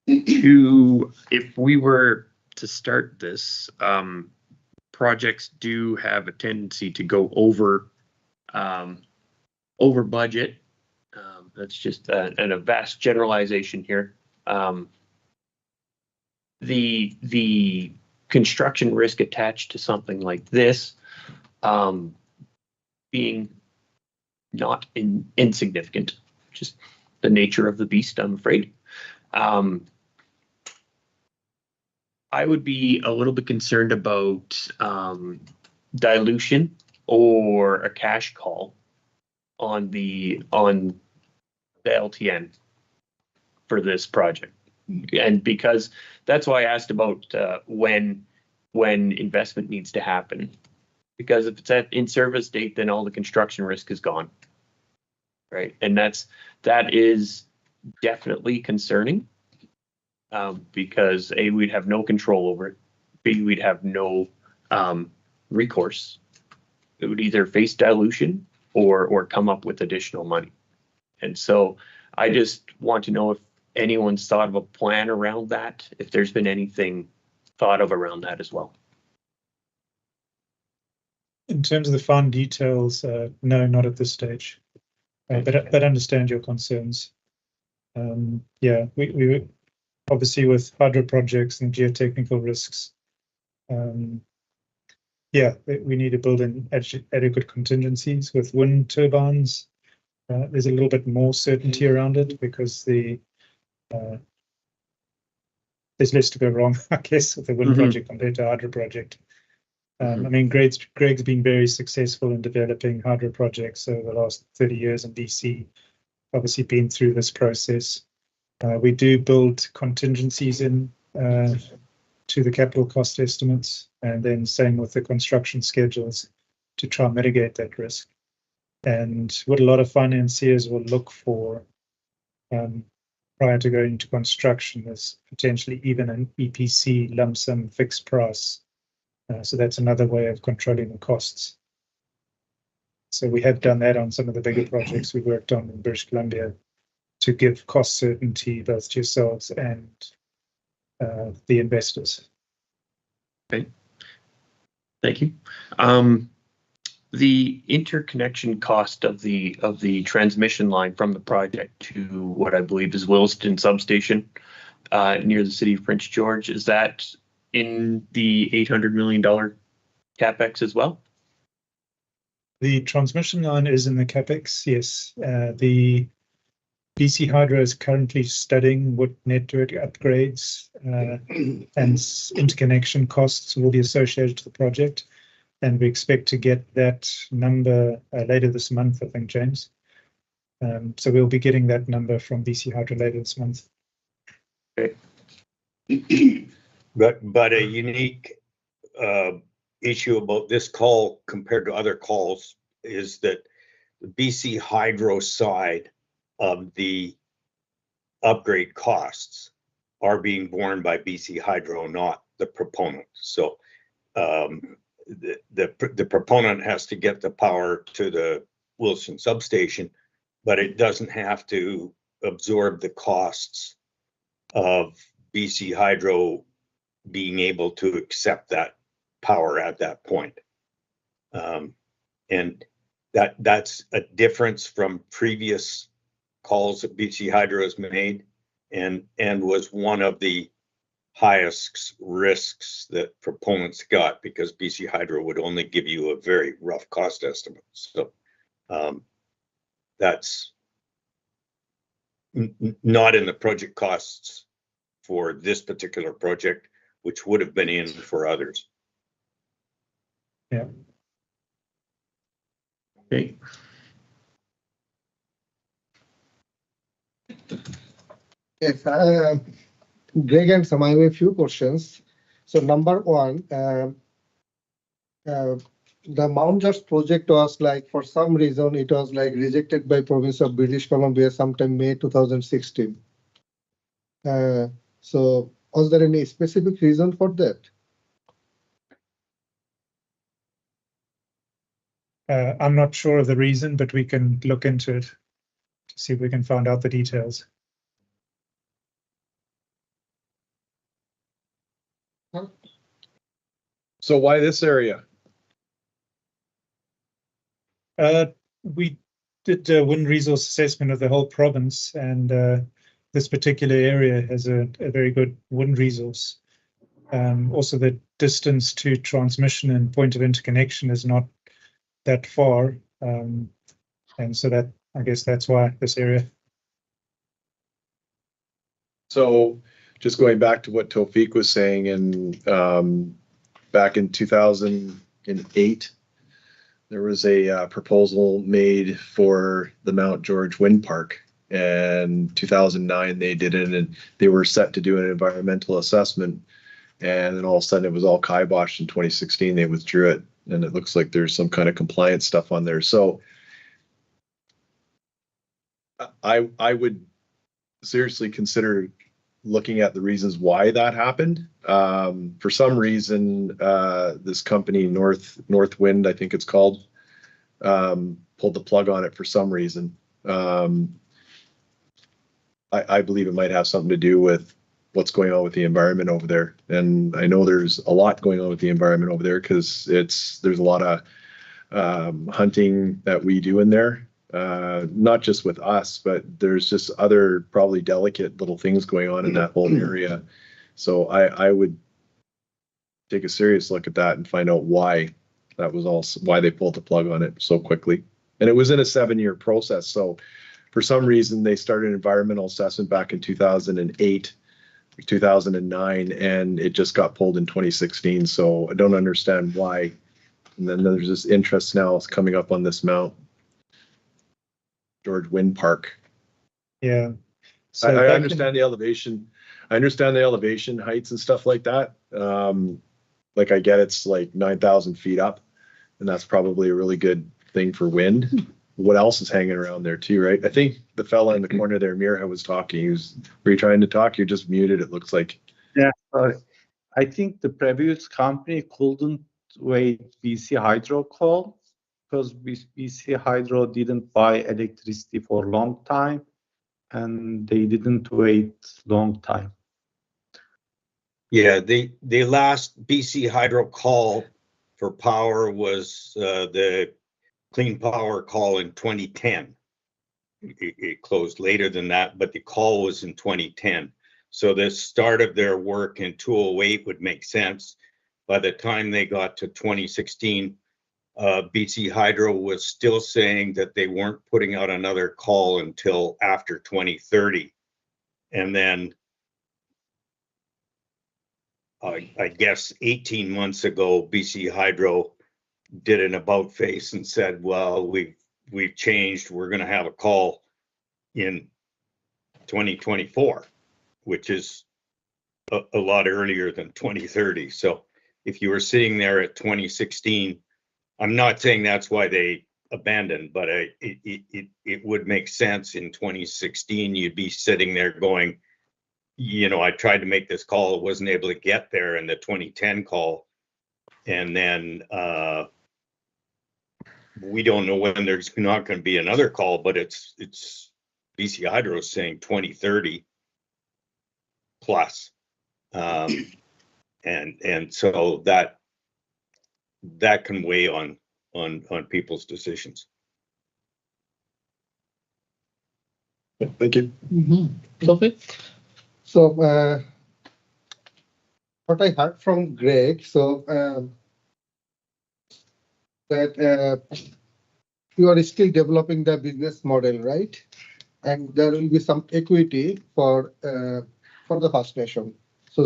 If we were to start this, projects do have a tendency to go over budget. That's just a vast generalization here. The construction risk attached to something like this being not insignificant, just the nature of the beast, I'm afraid. I would be a little bit concerned about dilution or a cash call on the LTN for this project. And because that's why I asked about when investment needs to happen. Because if it's at in-service date, then all the construction risk is gone. Right. And that is definitely concerning. Because A, we'd have no control over it. B, we'd have no recourse. It would either face dilution or come up with additional money. And so I just want to know if anyone's thought of a plan around that, if there's been anything thought of around that as well. In terms of the fine details, no, not at this stage. But understand your concerns. Yeah, we obviously with hydro projects and geotechnical risks, yeah, we need to build in adequate contingencies. With wind turbines, there's a little bit more certainty around it because there's less to go wrong, I guess, with the wind project compared to a hydro project. I mean, Greg's been very successful in developing hydro projects over the last 30 years in BC, obviously been through this process. We do build contingencies in to the capital cost estimates, and then same with the construction schedules to try and mitigate that risk. And what a lot of financiers will look for prior to going into construction is potentially even an EPC lump sum fixed price. So that's another way of controlling the costs. So we have done that on some of the bigger projects we worked on in British Columbia to give cost certainty both to yourselves and the investors. Okay, thank you. The interconnection cost of the transmission line from the project to what I believe is Williston substation near the city of Prince George, is that in the $800 million capex as well? The transmission line is in the capex, yes. The BC Hydro is currently studying what network upgrades and interconnection costs will be associated to the project. And we expect to get that number later this month, I think, James. So we'll be getting that number from BC Hydro later this month. Okay. But a unique issue about this call compared to other calls is that the BC Hydro side of the upgrade costs are being borne by BC Hydro, not the proponent. So the proponent has to get the power to the Wilson substation, but it doesn't have to absorb the costs of BC Hydro being able to accept that power at that point. And that's a difference from previous calls that BC Hydro has made and was one of the highest risks that proponents got, because BC Hydro would only give you a very rough cost estimate. So that's not in the project costs for this particular project, which would have been in for others. Yeah. Okay. Yes, Greg and Sam, I have a few questions. So number one, the Mount Just project was like, for some reason, it was like rejected by province of British Columbia sometime May 2016. So was there any specific reason for that? I'm not sure of the reason, but we can look into it to see if we can find out the details. So why this area? We did a wind resource assessment of the whole province, and this particular area has a very good wind resource. Also, the distance to transmission and point of interconnection is not that far, and so that, I guess that's why this area. So just going back to what Tawfiq was saying, and back in 2008, there was a proposal made for the Mount George Wind Park. And 2009, they did it, and they were set to do an environmental assessment. And then all of a sudden, it was all kiboshed in 2016. They withdrew it, and it looks like there's some kind of compliance stuff on there. So I would seriously consider looking at the reasons why that happened. For some reason, this company, North Wind, I think it's called, pulled the plug on it for some reason. I believe it might have something to do with what's going on with the environment over there. And I know there's a lot going on with the environment over there because there's a lot of hunting that we do in there. Not just with us, but there's just other probably delicate little things going on in that whole area. So I would take a serious look at that and find out why they pulled the plug on it so quickly. And it was in a 7-year process. So for some reason, they started an environmental assessment back in 2008, 2009, and it just got pulled in 2016. So I don't understand why. And then there's this interest now coming up on this Mount George Wind Park. Yeah. So I understand the elevation. I understand the elevation heights and stuff like that. Like I get it's like 9,000 feet up, and that's probably a really good thing for wind. What else is hanging around there too, right? I think the fella in the corner there, Mirha, was talking. Were you trying to talk? You're just muted, it looks like. Yeah, sorry. I think the previous company couldn't wait BC Hydro call because BC Hydro didn't buy electricity for a long time, and they didn't wait long time. Yeah, the last BC Hydro call for power was the Clean Power call in 2010. It closed later than that, but the call was in 2010. So the start of their work in 2008 would make sense. By the time they got to 2016, BC Hydro was still saying that they weren't putting out another call until after 2030. And then I guess 18 months ago, BC Hydro did an about face and said, well, we've changed. We're going to have a call in 2024, which is a lot earlier than 2030. So if you were sitting there at 2016, I'm not saying that's why they abandoned, but it would make sense in 2016. You'd be sitting there going, you know, I tried to make this call, wasn't able to get there in the 2010 call. And then we don't know when there's not going to be another call, but it's BC Hydro saying 2030 plus. And so that can weigh on people's decisions. Thank you. Sophie? So what I heard from Greg, that you are still developing the business model, right? And there will be some equity for the First Nation. So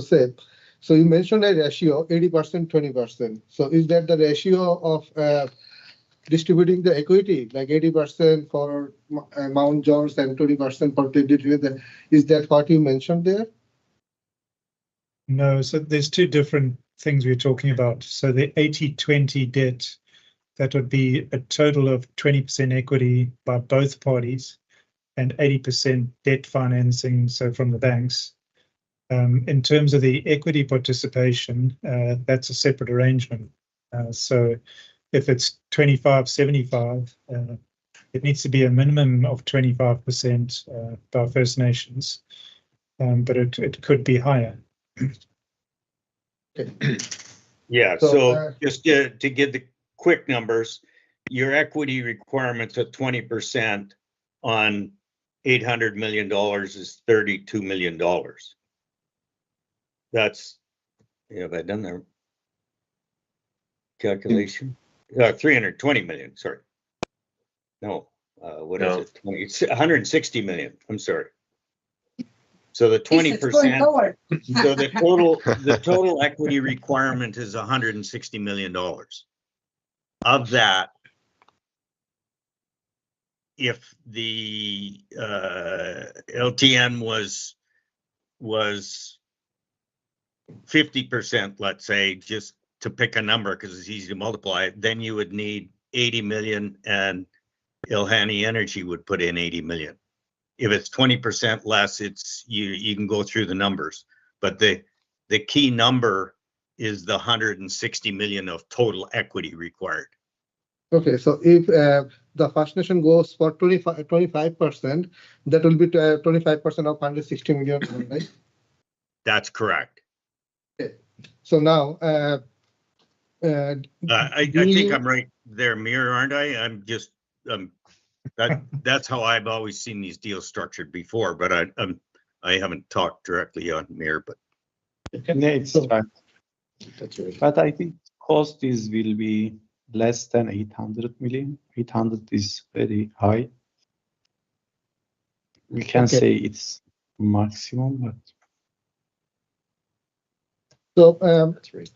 you mentioned a ratio 80%, 20%. So is that the ratio of distributing the equity, like 80% for Mount George and 20% for the. Is that what you mentioned there? No, so there's two different things we're talking about. So the 80-20 debt, that would be a total of 20% equity by both parties and 80% debt financing, so from the banks. In terms of the equity participation, that's a separate arrangement. So if it's 25-75, it needs to be a minimum of 25% by First Nations, but it could be higher. Yeah, so just to give the quick numbers, your equity requirements of 20% on $800 million is $32 million. That's, have I done the calculation? 320 million, sorry. No, what is it? 20, it's 160 million, I'm sorry. So the 20%, so the total equity requirement is $160 million. Of that, if the LTN was 50%, let's say, just to pick a number because it's easy to multiply it, then you would need 80 million and Ilhani Energy would put in 80 million. If it's 20% less, it's you can go through the numbers, but the key number is the 160 million of total equity required. Okay, so if the First Nation goes for 25%, that will be 25% of 160 million, right? That's correct. Okay. So now, I think I'm right there, Mir, aren't I? I'm just that's how I've always seen these deals structured before, but I haven't talked directly on Mir, but yeah, it's right. That's right. But I think cost will be less than 800 million. 800 is very high. We can say it's maximum, but. So, that's right.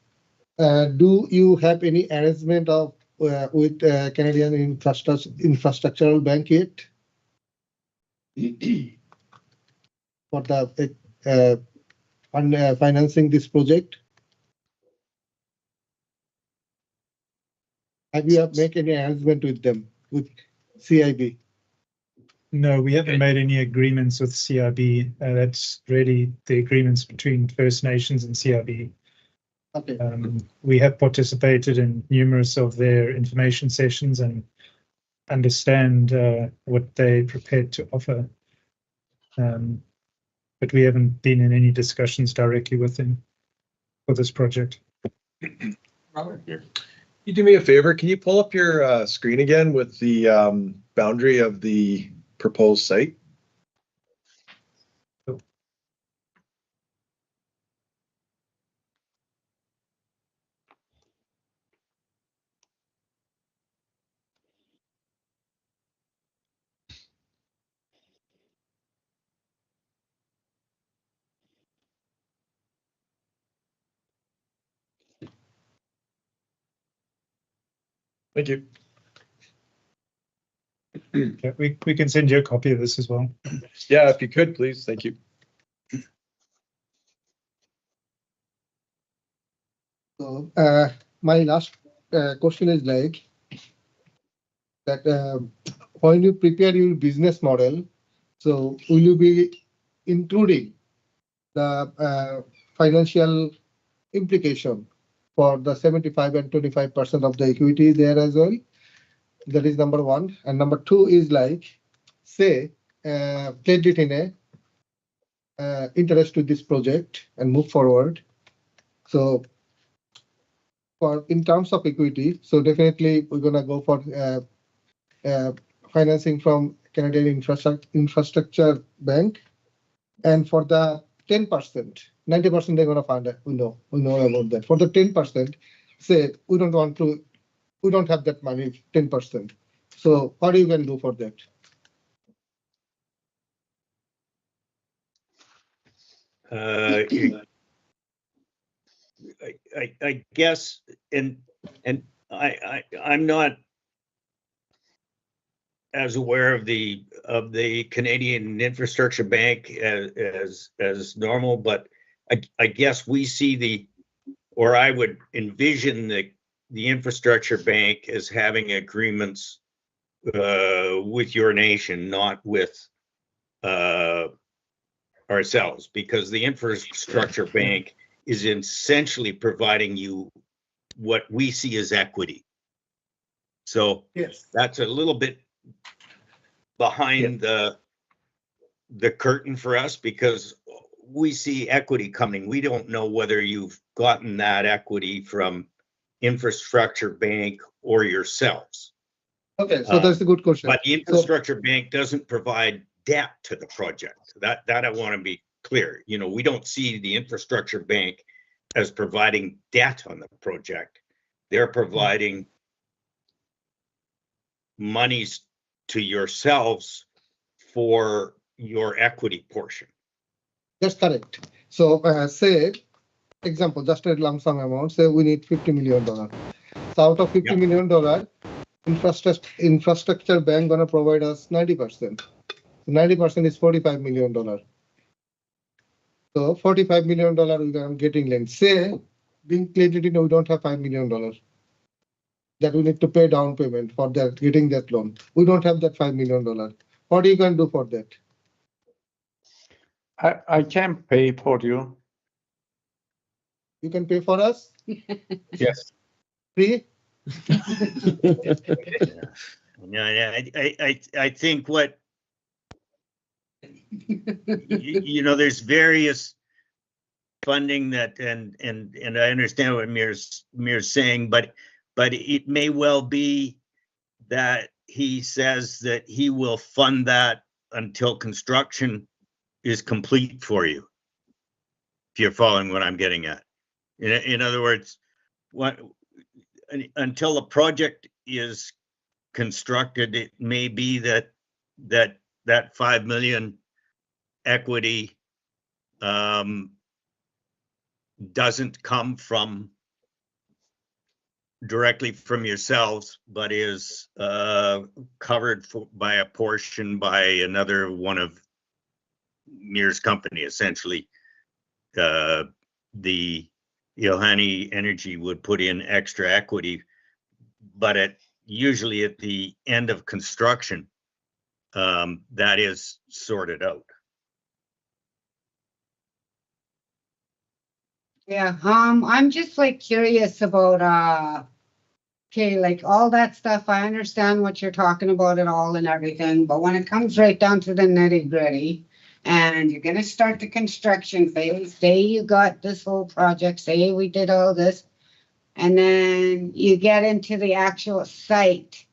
Do you have any arrangement of with Canadian Infrastructural Bank yet for the financing this project? Have you made any arrangement with them, with CIB? No, we haven't made any agreements with CIB. That's really the agreements between First Nations and CIB. Okay. We have participated in numerous of their information sessions and understand what they prepared to offer. But we haven't been in any discussions directly with them for this project. Robert, here. You do me a favor, can you pull up your screen again with the boundary of the proposed site? Thank you. Yeah, we can send you a copy of this as well. Yeah, if you could, please. Thank you. So, my last question is like that when you prepare your business model, so will you be including the financial implication for the 75 and 25% of the equity there as well? That is number one. And number two is like, say, pledge it in a interest to this project and move forward. So for in terms of equity, so definitely we're gonna go for financing from Canadian Infrastructure Bank. And for the 10%, 90% they're gonna fund it. We know about that. For the 10%, say we don't have that money, 10%. So what you can do for that? I guess, and I'm not as aware of the Canadian Infrastructure Bank as normal, but I guess we see or I would envision the Infrastructure Bank as having agreements with your nation, not with ourselves, because the Infrastructure Bank is essentially providing you what we see as equity. So Yes. that's a little bit behind the curtain for us, because we see equity coming. We don't know whether you've gotten that equity from Infrastructure Bank or yourselves. Okay, so that's a good question. But the Infrastructure Bank doesn't provide debt to the project. That I want to be clear. You know, we don't see the Infrastructure Bank as providing debt on the project. They're providing monies to yourselves for your equity portion. That's correct. So say, example, just a lump sum amount, say we need $50 million. So out of $50 million, infrastructure bank gonna provide us 90%. 90% is $45 million. So $45 million we are getting lent. Say, being clearly, we don't have $5 million that we need to pay down payment for that, getting that loan. We don't have that $5 million. What you can do for that? I can pay for you. You can pay for us? Yes. Free? Yeah, I think what there's various funding that and I understand what Mir's saying, but it may well be that he says that he will fund that until construction is complete for you. If you're following what I'm getting at. In other words, until a project is constructed, it may be that 5 million equity doesn't come directly from yourselves, but is covered by a portion by another one of Mir's company. Essentially, the Ilani Energy would put in extra equity, but usually at the end of construction, that is sorted out. Yeah, I'm just like curious about okay, like all that stuff. I understand what you're talking about it all and everything, but when it comes right down to the nitty-gritty, and you're gonna start the construction phase, say you got this whole project, say we did all this, and then you get into the actual site,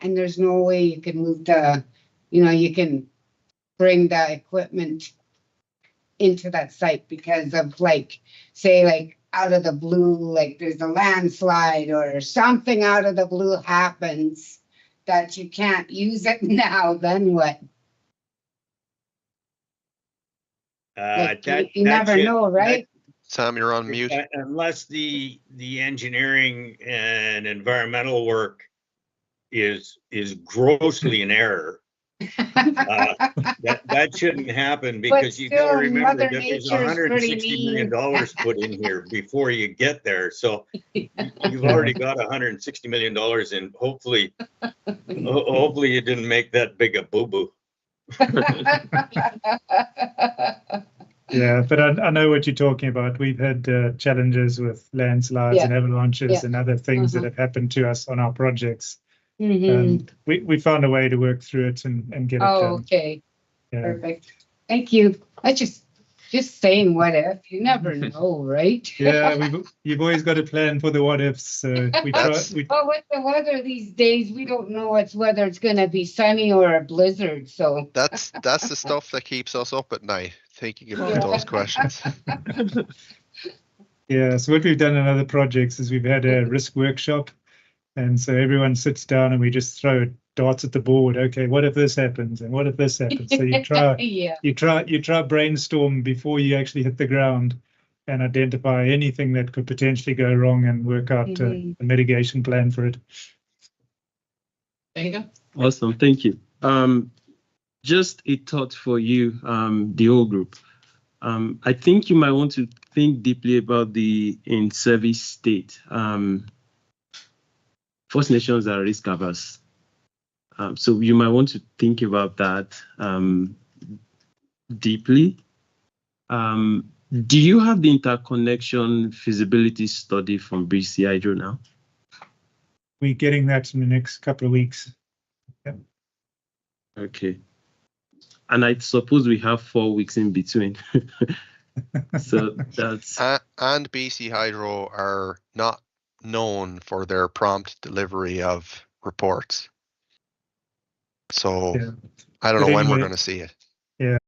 and there's no way you can move you can bring the equipment into that site because of say out of the blue, like there's a landslide or something out of the blue happens that you can't use it now, then what? You never know, right? Sam, you're on mute. Unless the engineering and environmental work is grossly in error, that shouldn't happen, because you got to remember that there's $160 million put in here before you get there. So you've already got $160 million in. Hopefully you didn't make that big a boo-boo. Yeah, but I know what you're talking about. We've had challenges with landslides and avalanches and other things that have happened to us on our projects. And we found a way to work through it and get it done. Okay. Yeah. Perfect. Thank you. I just saying what if. You never know, right? Yeah, you've always got a plan for the what ifs. So we try. Well, with the weather these days, we don't know whether it's going to be sunny or a blizzard. So that's the stuff that keeps us up at night, thinking about those questions. Yeah. So what we've done in other projects is we've had a risk workshop. And so everyone sits down and we just throw darts at the board. Okay, what if this happens? And what if this happens? So you try, you try brainstorm before you actually hit the ground and identify anything that could potentially go wrong and work out a mitigation plan for it. Benga? Awesome, thank you. Just a thought for you, the whole group. I think you might want to think deeply about the in-service state. First Nations are risk averse. So you might want to think about that deeply. Do you have the interconnection feasibility study from BC Hydro now? We're getting that in the next couple of weeks. Yep. Okay. And I suppose we have 4 weeks in between. So that's... And BC Hydro are not known for their prompt delivery of reports. So Yeah. I don't know But when we're anyway, going to see it. Yeah.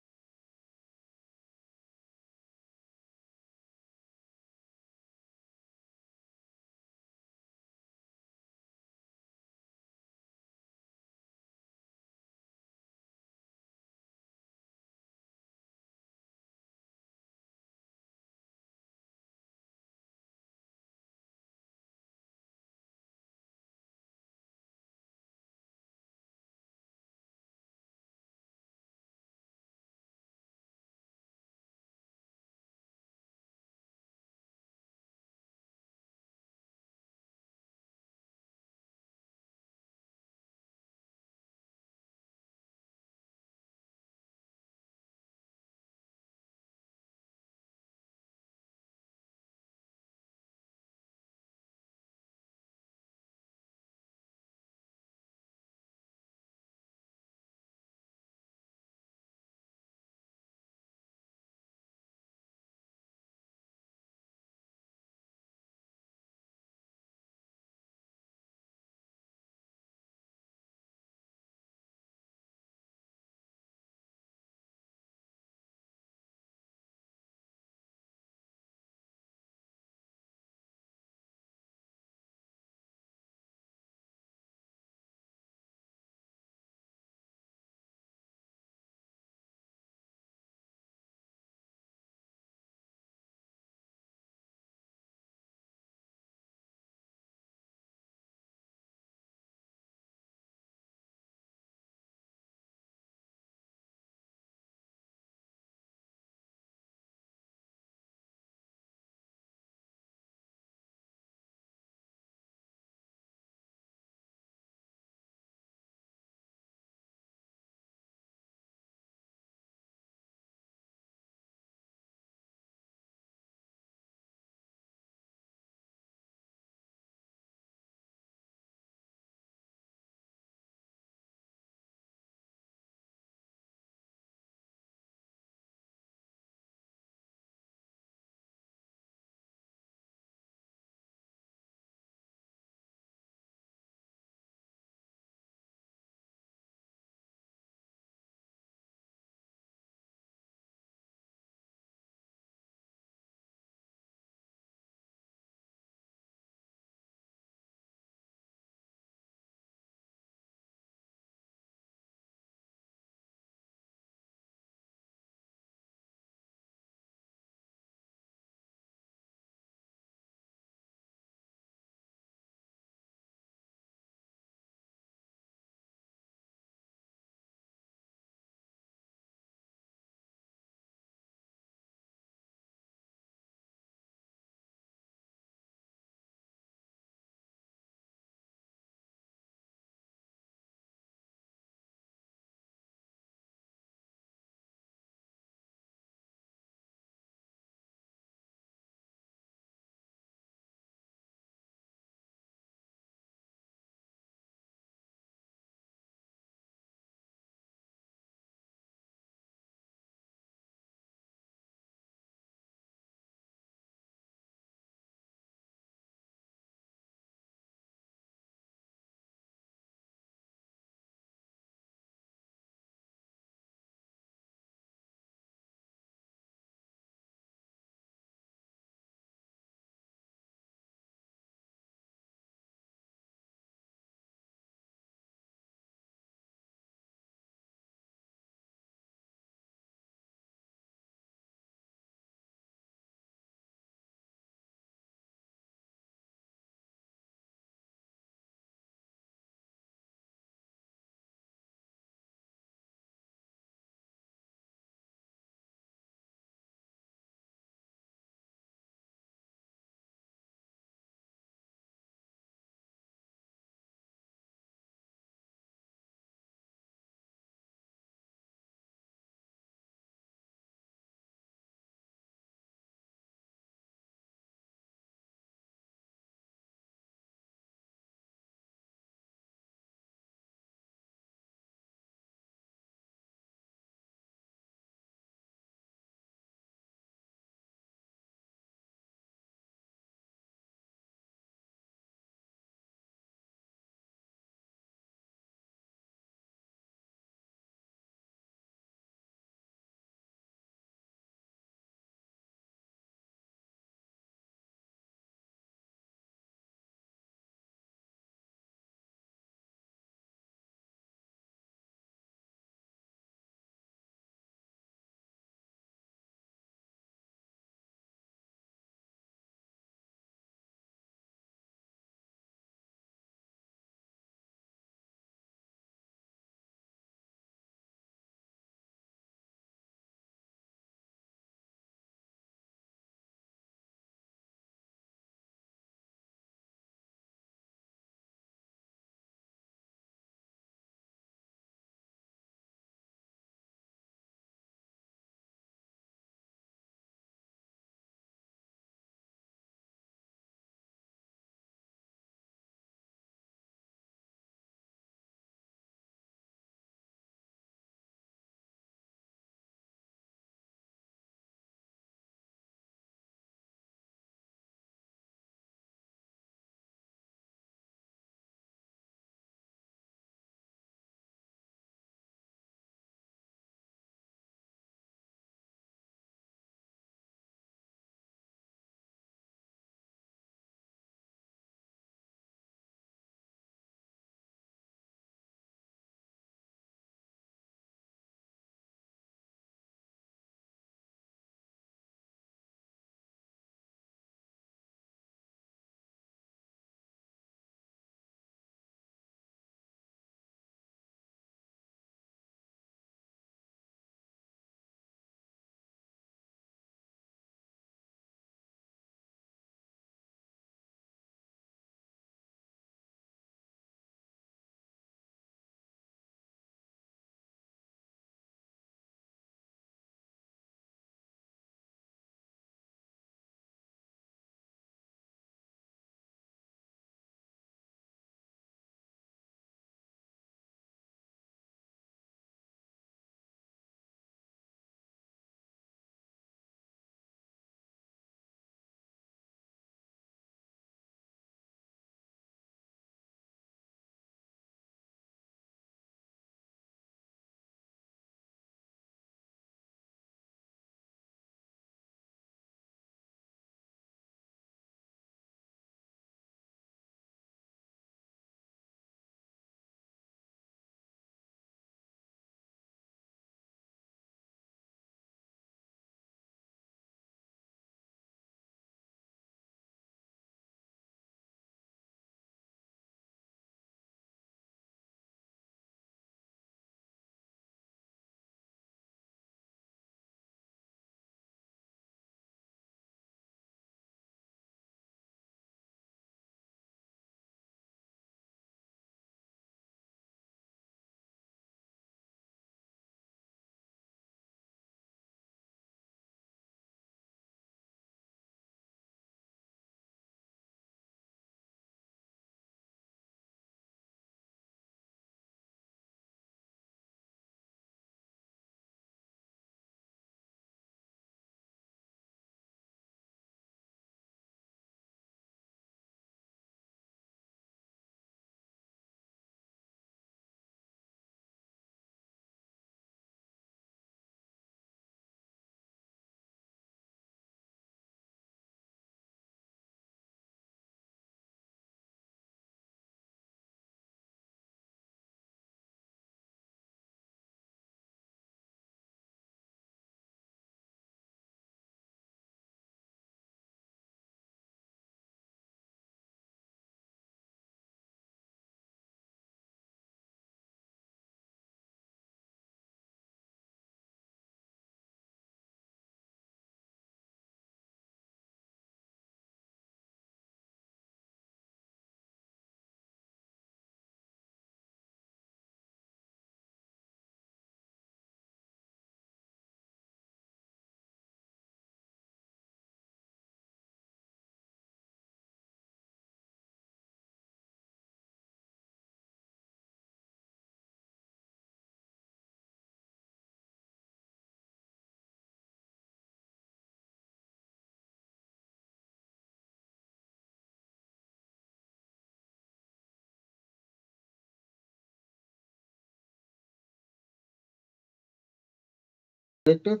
Director.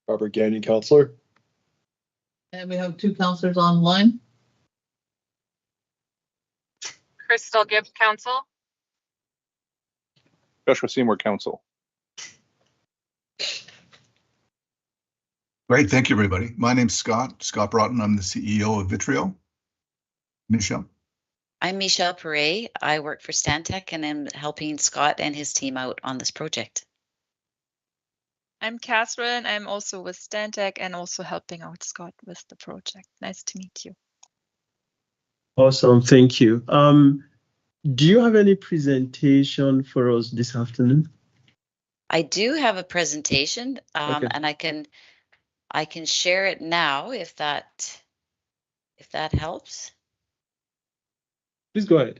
Robert Gagnon, Counselor. And we have 2 counselors online. Crystal Gibbs, Council. Joshua Seymour, Council. Great, thank you, everybody. My name's Scott Broughton. I'm the CEO of Vitreo. Michelle. I'm Michelle Perret. I work for Stantec and am helping Scott and his team out on this project. I'm Catherine. I'm also with Stantec and also helping out Scott with the project. Nice to meet you. Awesome, thank you. Do you have any presentation for us this afternoon? I do have a presentation, Okay. and I can share it now if that helps. Please go ahead.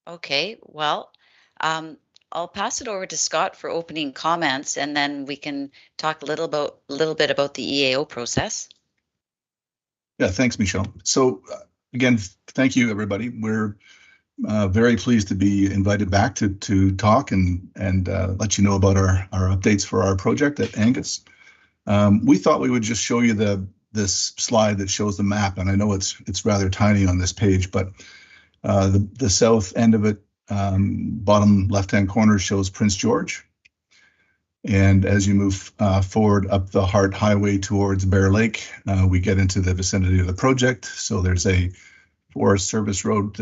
Okay, well, I'll pass it over to Scott for opening comments, and then we can talk a little bit about the EAO process. Yeah, thanks, Michelle. So again, thank you, everybody. We're very pleased to be invited back to talk and let you know about our updates for our project at Angus. We thought we would just show you this slide that shows the map, and I know it's rather tiny on this page, but the south end of it, bottom left-hand corner, shows Prince George. And as you move forward up the Hart Highway towards Bear Lake, we get into the vicinity of the project. So there's a Forest Service Road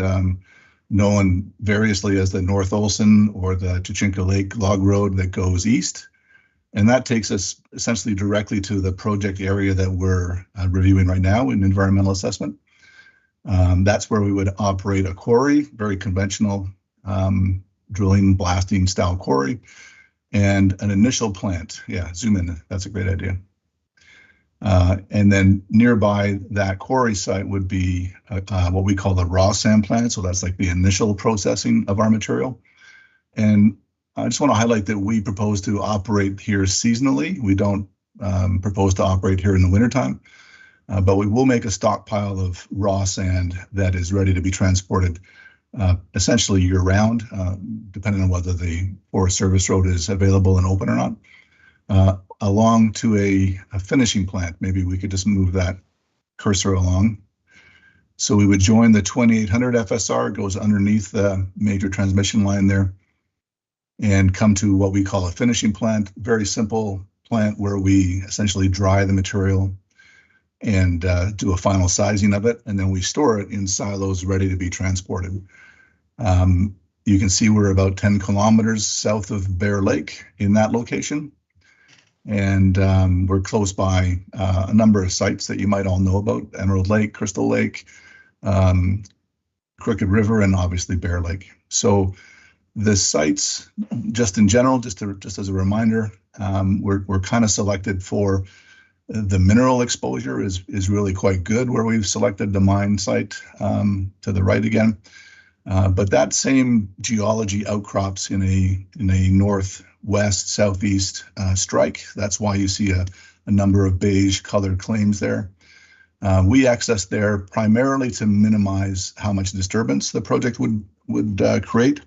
known variously as the North Olson or the Chichinka Lake Log Road that goes east. And that takes us essentially directly to the project area that we're reviewing right now in environmental assessment. That's where we would operate a quarry, very conventional drilling, blasting style quarry, and an initial plant. Yeah, zoom in, that's a great idea. And then nearby that quarry site would be what we call the raw sand plant. So that's like the initial processing of our material. And I just want to highlight that we propose to operate here seasonally. We don't propose to operate here in the wintertime, but we will make a stockpile of raw sand that is ready to be transported essentially year round, depending on whether the Forest Service Road is available and open or not, along to a finishing plant. Maybe we could just move that cursor along. So we would join the 2800 FSR, goes underneath the major transmission line there, and come to what we call a finishing plant. Very simple plant where we essentially dry the material and do a final sizing of it, and then we store it in silos ready to be transported. You can see we're about 10 kilometers south of Bear Lake in that location, and we're close by a number of sites that you might all know about: Emerald Lake, Crystal Lake, Crooked River, and obviously Bear Lake. So the sites, just in general, just as a reminder, we're kind of selected for the mineral exposure is really quite good where we've selected the mine site to the right again. But that same geology outcrops in a northwest southeast strike. That's why you see a number of beige colored claims there. We access there primarily to minimize how much disturbance the project would create.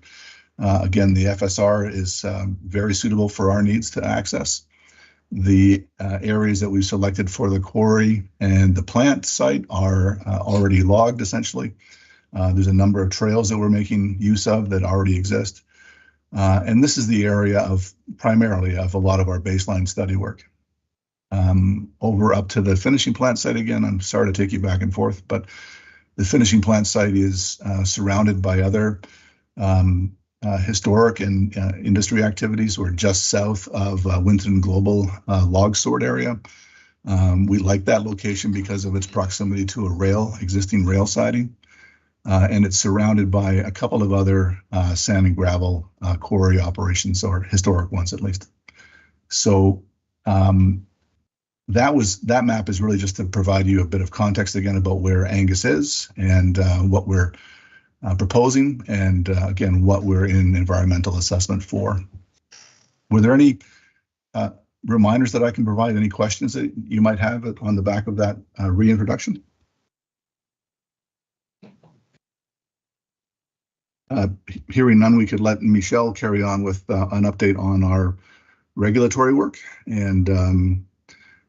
Again, the FSR is very suitable for our needs to access. The areas that we've selected for the quarry and the plant site are already logged, essentially. There's a number of trails that we're making use of that already exist. And this is the area primarily of a lot of our baseline study work. Over up to the finishing plant site again, I'm sorry to take you back and forth, but the finishing plant site is surrounded by other historic and industry activities. We're just south of Winton Global log sort area. We like that location because of its proximity to a existing rail siding. And it's surrounded by a couple of other sand and gravel quarry operations, or historic ones at least. So that map is really just to provide you a bit of context again about where Angus is and what we're proposing, and again, what we're in environmental assessment for. Were there any reminders that I can provide? Any questions that you might have on the back of that reintroduction? Hearing none, we could let Michelle carry on with an update on our regulatory work. And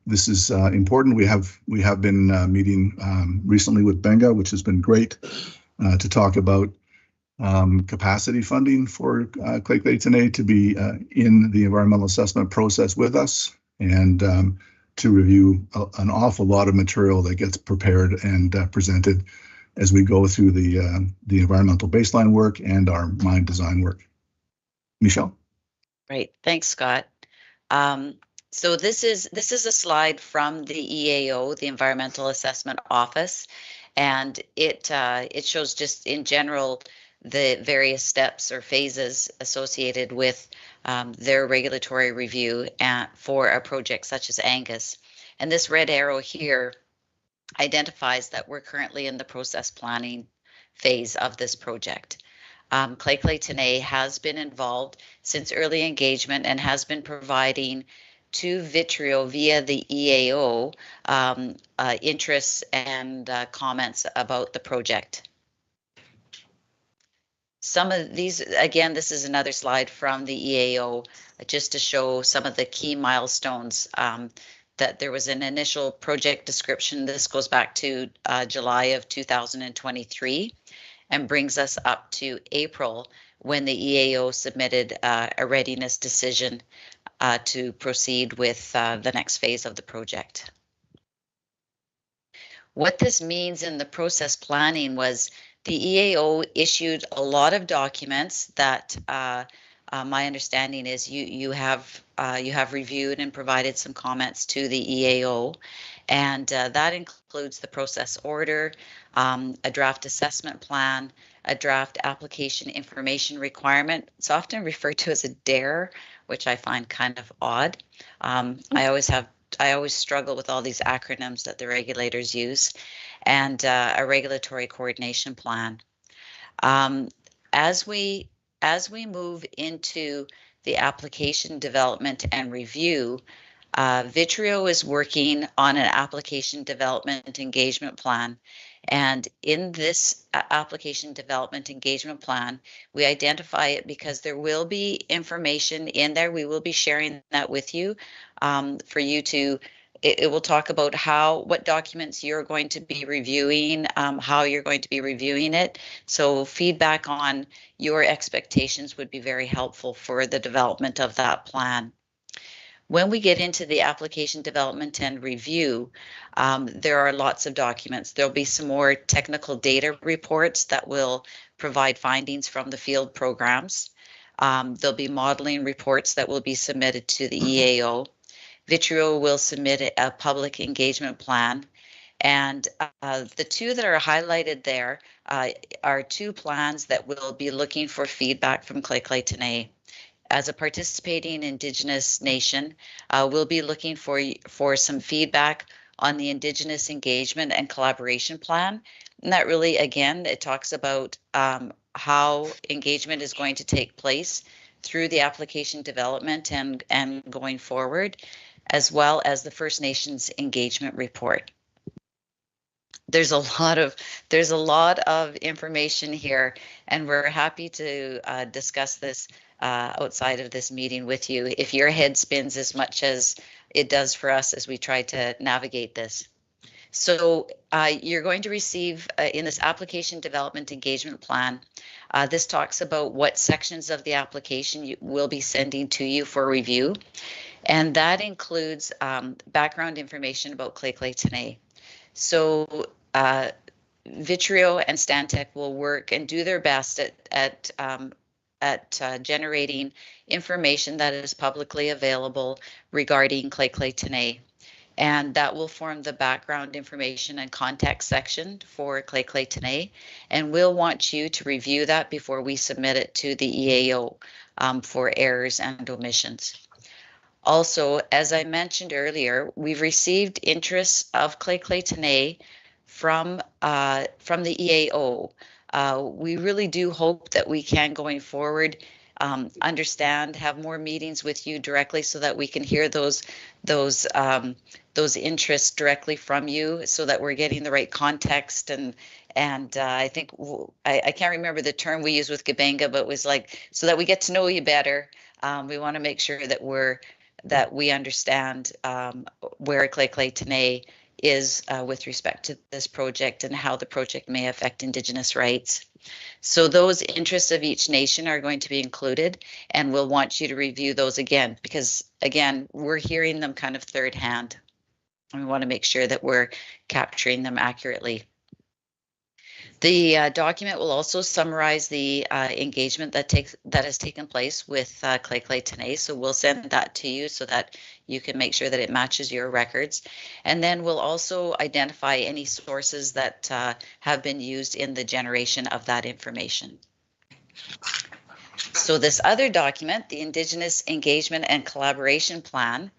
this is important. We have been meeting recently with Benga, which has been great to talk about capacity funding for Clay Clay Tenay to be in the environmental assessment process with us, and to review an awful lot of material that gets prepared and presented as we go through the environmental baseline work and our mine design work. Michelle? Great, thanks, Scott. So this is a slide from the EAO, the Environmental Assessment Office, and it shows just in general the various steps or phases associated with their regulatory review for a project such as Angus. And this red arrow here identifies that we're currently in the process planning phase of this project. Clay Clay Tenay has been involved since early engagement and has been providing to Vitrio via the EAO interests and comments about the project. Some of these, again, this is another slide from the EAO just to show some of the key milestones that there was an initial project description. This goes back to July of 2023 and brings us up to April when the EAO submitted a readiness decision to proceed with the next phase of the project. What this means in the process planning was the EAO issued a lot of documents that my understanding is you have reviewed and provided some comments to the EAO, and that includes the process order, a draft assessment plan, a draft application information requirement. It's often referred to as a DARE, which I find kind of odd. I always struggle with all these acronyms that the regulators use, and a regulatory coordination plan. As we move into the application development and review, Vitrio is working on an application development engagement plan. And in this application development engagement plan, we identify it because there will be information in there. We will be sharing that with you for you to, it will talk about what documents you're going to be reviewing, how you're going to be reviewing it. So feedback on your expectations would be very helpful for the development of that plan. When we get into the application development and review, there are lots of documents. There'll be some more technical data reports that will provide findings from the field programs. There'll be modeling reports that will be submitted to the EAO. Vitrio will submit a public engagement plan. And the two that are highlighted there are two plans that will be looking for feedback from Clay Clay Tenay. As a participating Indigenous nation, we'll be looking for some feedback on the Indigenous engagement and collaboration plan. And that really, again, it talks about how engagement is going to take place through the application development and going forward, as well as the First Nations engagement report. There's a lot of information here, and we're happy to discuss this outside of this meeting with you if your head spins as much as it does for us as we try to navigate this. So you're going to receive in this application development engagement plan, this talks about what sections of the application we'll be sending to you for review. And that includes background information about Clay Clay Tenay. So Vitrio and Stantec will work and do their best at generating information that is publicly available regarding Clay Clay Tenay. And that will form the background information and context section for Clay Clay Tenay. And we'll want you to review that before we submit it to the EAO for errors and omissions. Also, as I mentioned earlier, we've received interest of Clay Clay Tenay from the EAO. We really do hope that we can, going forward, understand, have more meetings with you directly so that we can hear those interests directly from you, so that we're getting the right context. And I think I can't remember the term we used with Gabenga, but it was like, so that we get to know you better. We want to make sure that we understand where Clay Tenay is with respect to this project and how the project may affect Indigenous rights. So those interests of each nation are going to be included, and we'll want you to review those again, because again, we're hearing them kind of third hand. And we want to make sure that we're capturing them accurately. The document will also summarize the engagement that has taken place with Clay Tenay. So we'll send that to you so that you can make sure that it matches your records. And then we'll also identify any sources that have been used in the generation of that information. So this other document, the Indigenous Engagement and Collaboration Plan,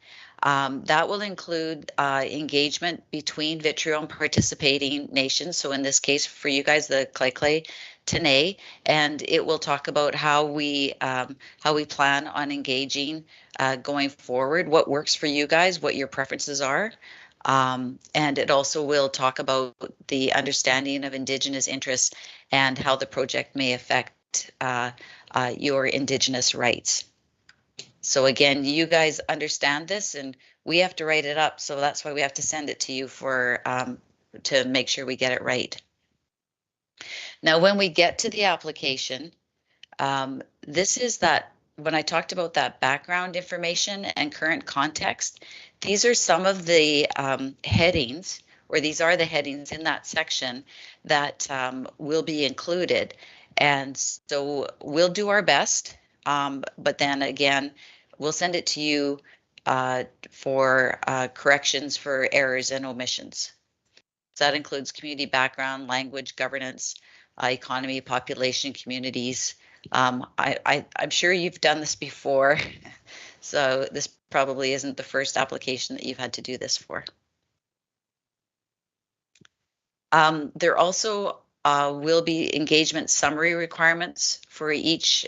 that will include engagement between Vitreo and participating nations. So in this case, for you guys, the Clay Tenay, and it will talk about how we plan on engaging going forward, what works for you guys, what your preferences are. And it also will talk about the understanding of Indigenous interests and how the project may affect your Indigenous rights. So again, you guys understand this, and we have to write it up. So that's why we have to send it to you for to make sure we get it right. Now, when we get to the application, this is that when I talked about that background information and current context, these are some of the headings, or these are the headings in that section that will be included. And so we'll do our best, but then again, we'll send it to you for corrections for errors and omissions. So that includes community background, language, governance, economy, population, communities. I'm sure you've done this before, so this probably isn't the first application that you've had to do this for. There also will be engagement summary requirements for each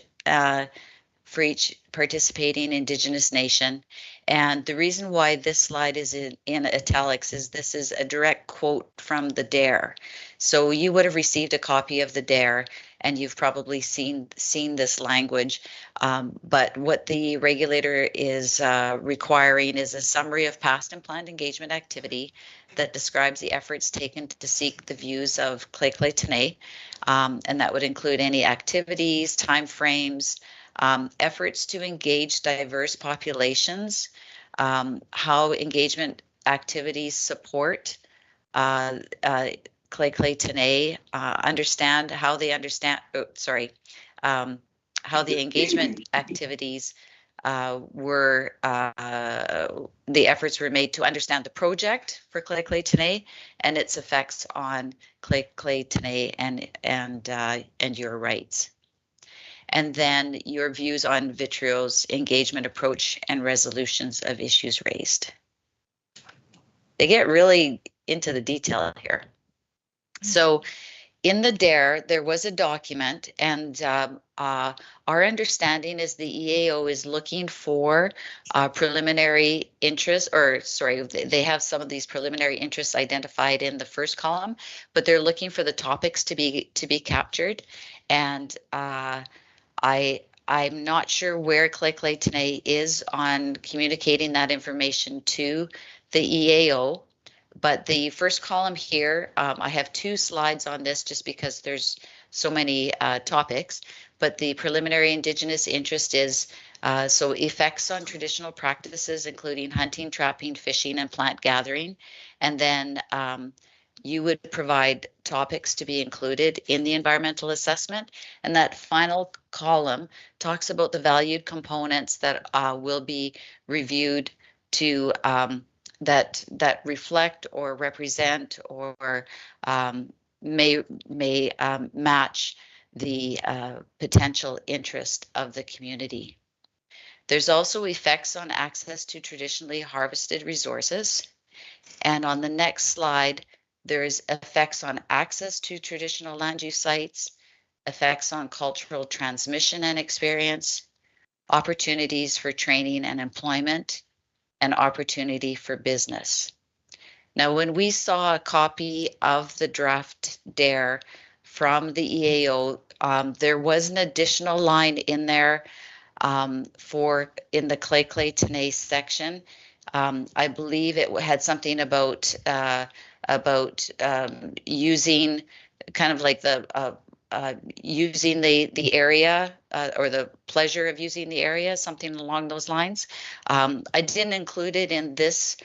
participating Indigenous nation. And the reason why this slide is in italics is this is a direct quote from the DARE. So you would have received a copy of the DARE, and you've probably seen this language. But what the regulator is requiring is a summary of past and planned engagement activity that describes the efforts taken to seek the views of Clay Tenay. And that would include any activities, timeframes, efforts to engage diverse populations, how engagement activities support Clay Tenay, understand how they understand, how the engagement activities the efforts were made to understand the project for Clay Tenay and its effects on Clay Tenay and your rights. And then your views on Vitreo's engagement approach and resolutions of issues raised. They get really into the detail here. So in the DARE, there was a document, and our understanding is the EAO is looking for preliminary interests, or sorry, they have some of these preliminary interests identified in the first column, but they're looking for the topics to be captured. And I'm not sure where Clay Tenay is on communicating that information to the EAO, but the first column here, I have 2 slides on this just because there's so many topics, but the preliminary Indigenous interest is so effects on traditional practices, including hunting, trapping, fishing, and plant gathering. And then you would provide topics to be included in the environmental assessment. And that final column talks about the valued components that will be reviewed to that reflect or represent or may match the potential interest of the community. There's also effects on access to traditionally harvested resources. And on the next slide, there's effects on access to traditional land use sites, effects on cultural transmission and experience, opportunities for training and employment, and opportunity for business. Now, when we saw a copy of the draft DARE from the EAO, there was an additional line in there for in the Clay Tenay section. I believe it had something about using kind of like the using the area or the pleasure of using the area, something along those lines. I didn't include it in this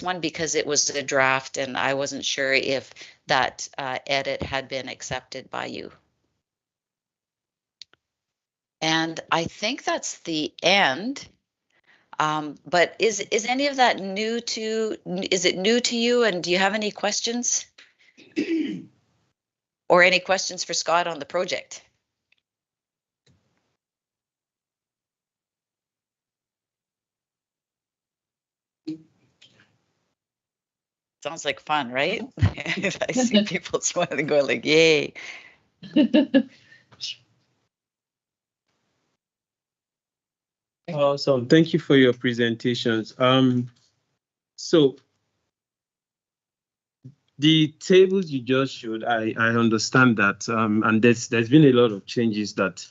one because it was a draft and I wasn't sure if that edit had been accepted by you. And I think that's the end. But is any of that new to, is it new to you, and do you have any questions? Or any questions for Scott on the project? Sounds like fun, right? I see people smiling, going like, yay. Awesome. Thank you for your presentations. So the tables you just showed, I understand that, and there's been a lot of changes that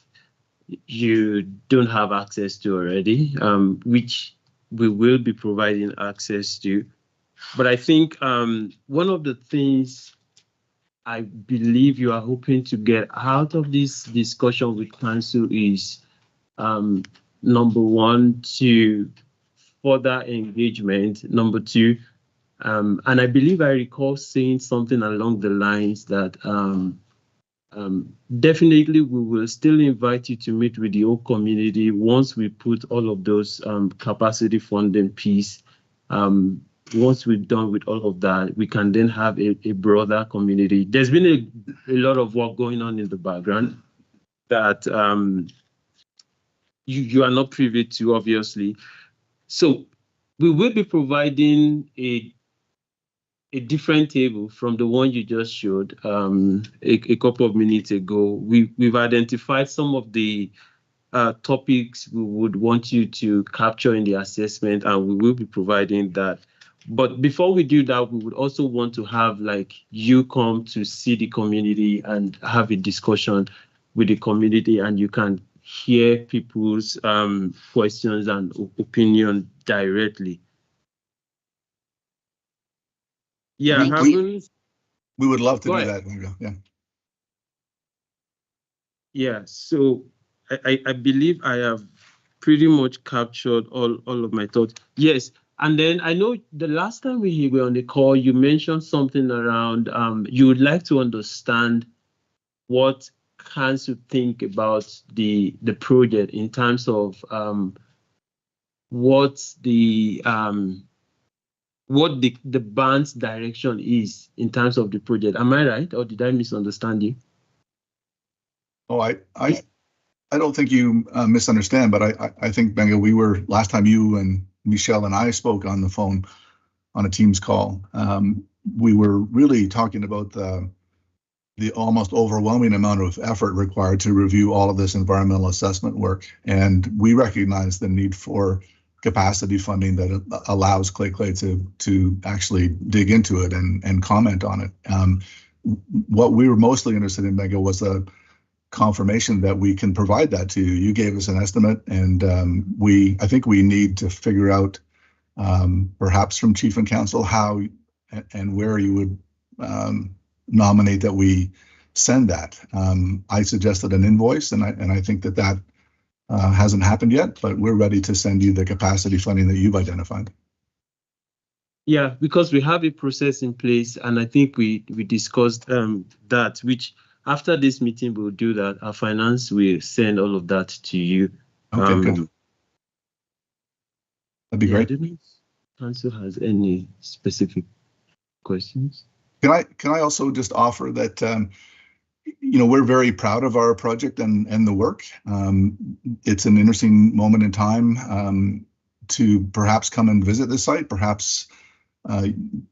you don't have access to already, which we will be providing access to. But I think one of the things I believe you are hoping to get out of this discussion with council is number one, to further engagement. Number two, and I believe I recall saying something along the lines that definitely we will still invite you to meet with the whole community once we put all of those capacity funding piece. Once we're done with all of that, we can then have a broader community. There's been a lot of work going on in the background that you are not privy to, obviously. So we will be providing a different table from the one you just showed a couple of minutes ago. We've identified some of the topics we would want you to capture in the assessment, and we will be providing that. But before we do that, we would also want to have like you come to see the community and have a discussion with the community, and you can hear people's questions and opinion directly. Yeah, we would love to do that. Yeah. Yeah, so I believe I have pretty much captured all of my thoughts. Yes, and then I know the last time we were on the call, you mentioned something around you would like to understand what council think about the project in terms of what the band's direction is in terms of the project. Am I right, or did I misunderstand you? Oh, I don't think you misunderstand, but I think, Benga, we were, last time you and Michelle and I spoke on the phone on a Teams call, we were really talking about the almost overwhelming amount of effort required to review all of this environmental assessment work. And we recognize the need for capacity funding that allows Clay to actually dig into it and comment on it. What we were mostly interested in, Benga, was a confirmation that we can provide that to you. You gave us an estimate, and I think we need to figure out, perhaps from Chief and Council, how and where you would nominate that we send that. I suggested an invoice, and I think that hasn't happened yet, but we're ready to send you the capacity funding that you've identified. Yeah, because we have a process in place, and I think we discussed that, which after this meeting we'll do that. Our finance will send all of that to you. Okay, good. That'd be great. I don't know if Council has any specific questions. Can I also just offer that we're very proud of our project and the work. It's an interesting moment in time to perhaps come and visit the site. Perhaps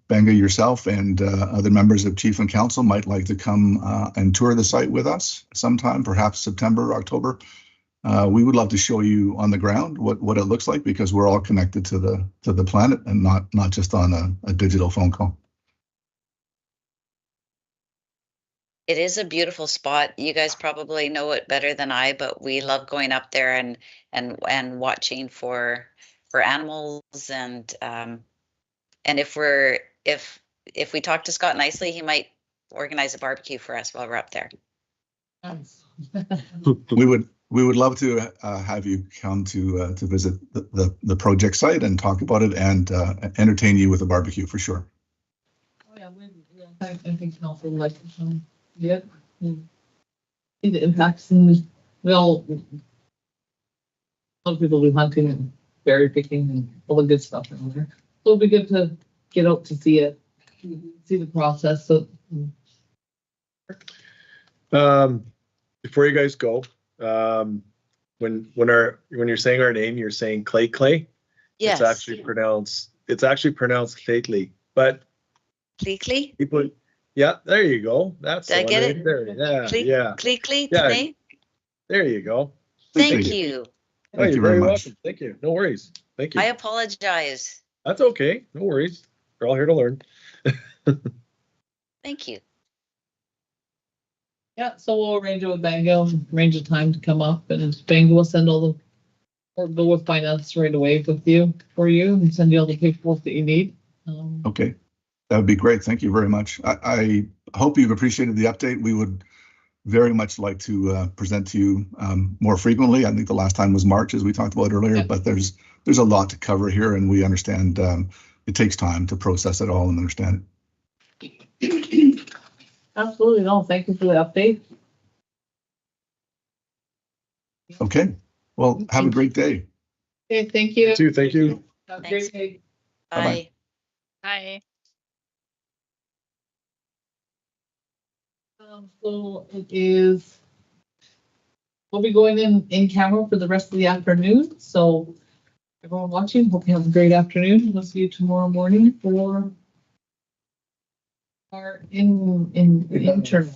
Benga, yourself, and other members of Chief and Council might like to come and tour the site with us sometime, perhaps September, October. We would love to show you on the ground what it looks like, because we're all connected to the planet and not just on a digital phone call. It is a beautiful spot. You guys probably know it better than I, but we love going up there and watching for animals and if we talk to Scott nicely, he might organize a barbecue for us while we're up there. We would love to have you come to visit the project site and talk about it and entertain you with a barbecue for sure. Oh, yeah, I think council like yeah. See the impacts, and a lot of people do hunting and berry picking and all the good stuff in there. So it'll be good to get out to see it, see the process. So, before you guys go, when you're saying our name, you're saying Clay. Yes. It's actually pronounced Claytley, but Claytley? people. Yeah, there you go. That's Did I get it? There. Yeah, Claytley, yeah. today? There you go. Thank you. Oh, you're very welcome. Thank you. No worries. Thank you. I apologize. That's okay. No worries. We're all here to learn. Thank you. yeah, so we'll arrange it with Bango, arrange a time to come up, and Bango will send all the, or go with finance right away with you, for you, and send you all the paperwork that you need. Okay, that would be great. Thank you very much. I hope you've appreciated the update. We would very much like to present to you more frequently. I think the last time was March, as we talked about earlier, but there's a lot to cover here, and we understand it takes time to process it all and understand it. Absolutely. No, thank you for the update. Okay. Well, have a great day. Okay, thank you. You too. Thank you. Have a great day. Bye. Hi. So it is, we'll be going in camera for the rest of the afternoon. So everyone watching, hope you have a great afternoon. We'll see you tomorrow morning for our internal.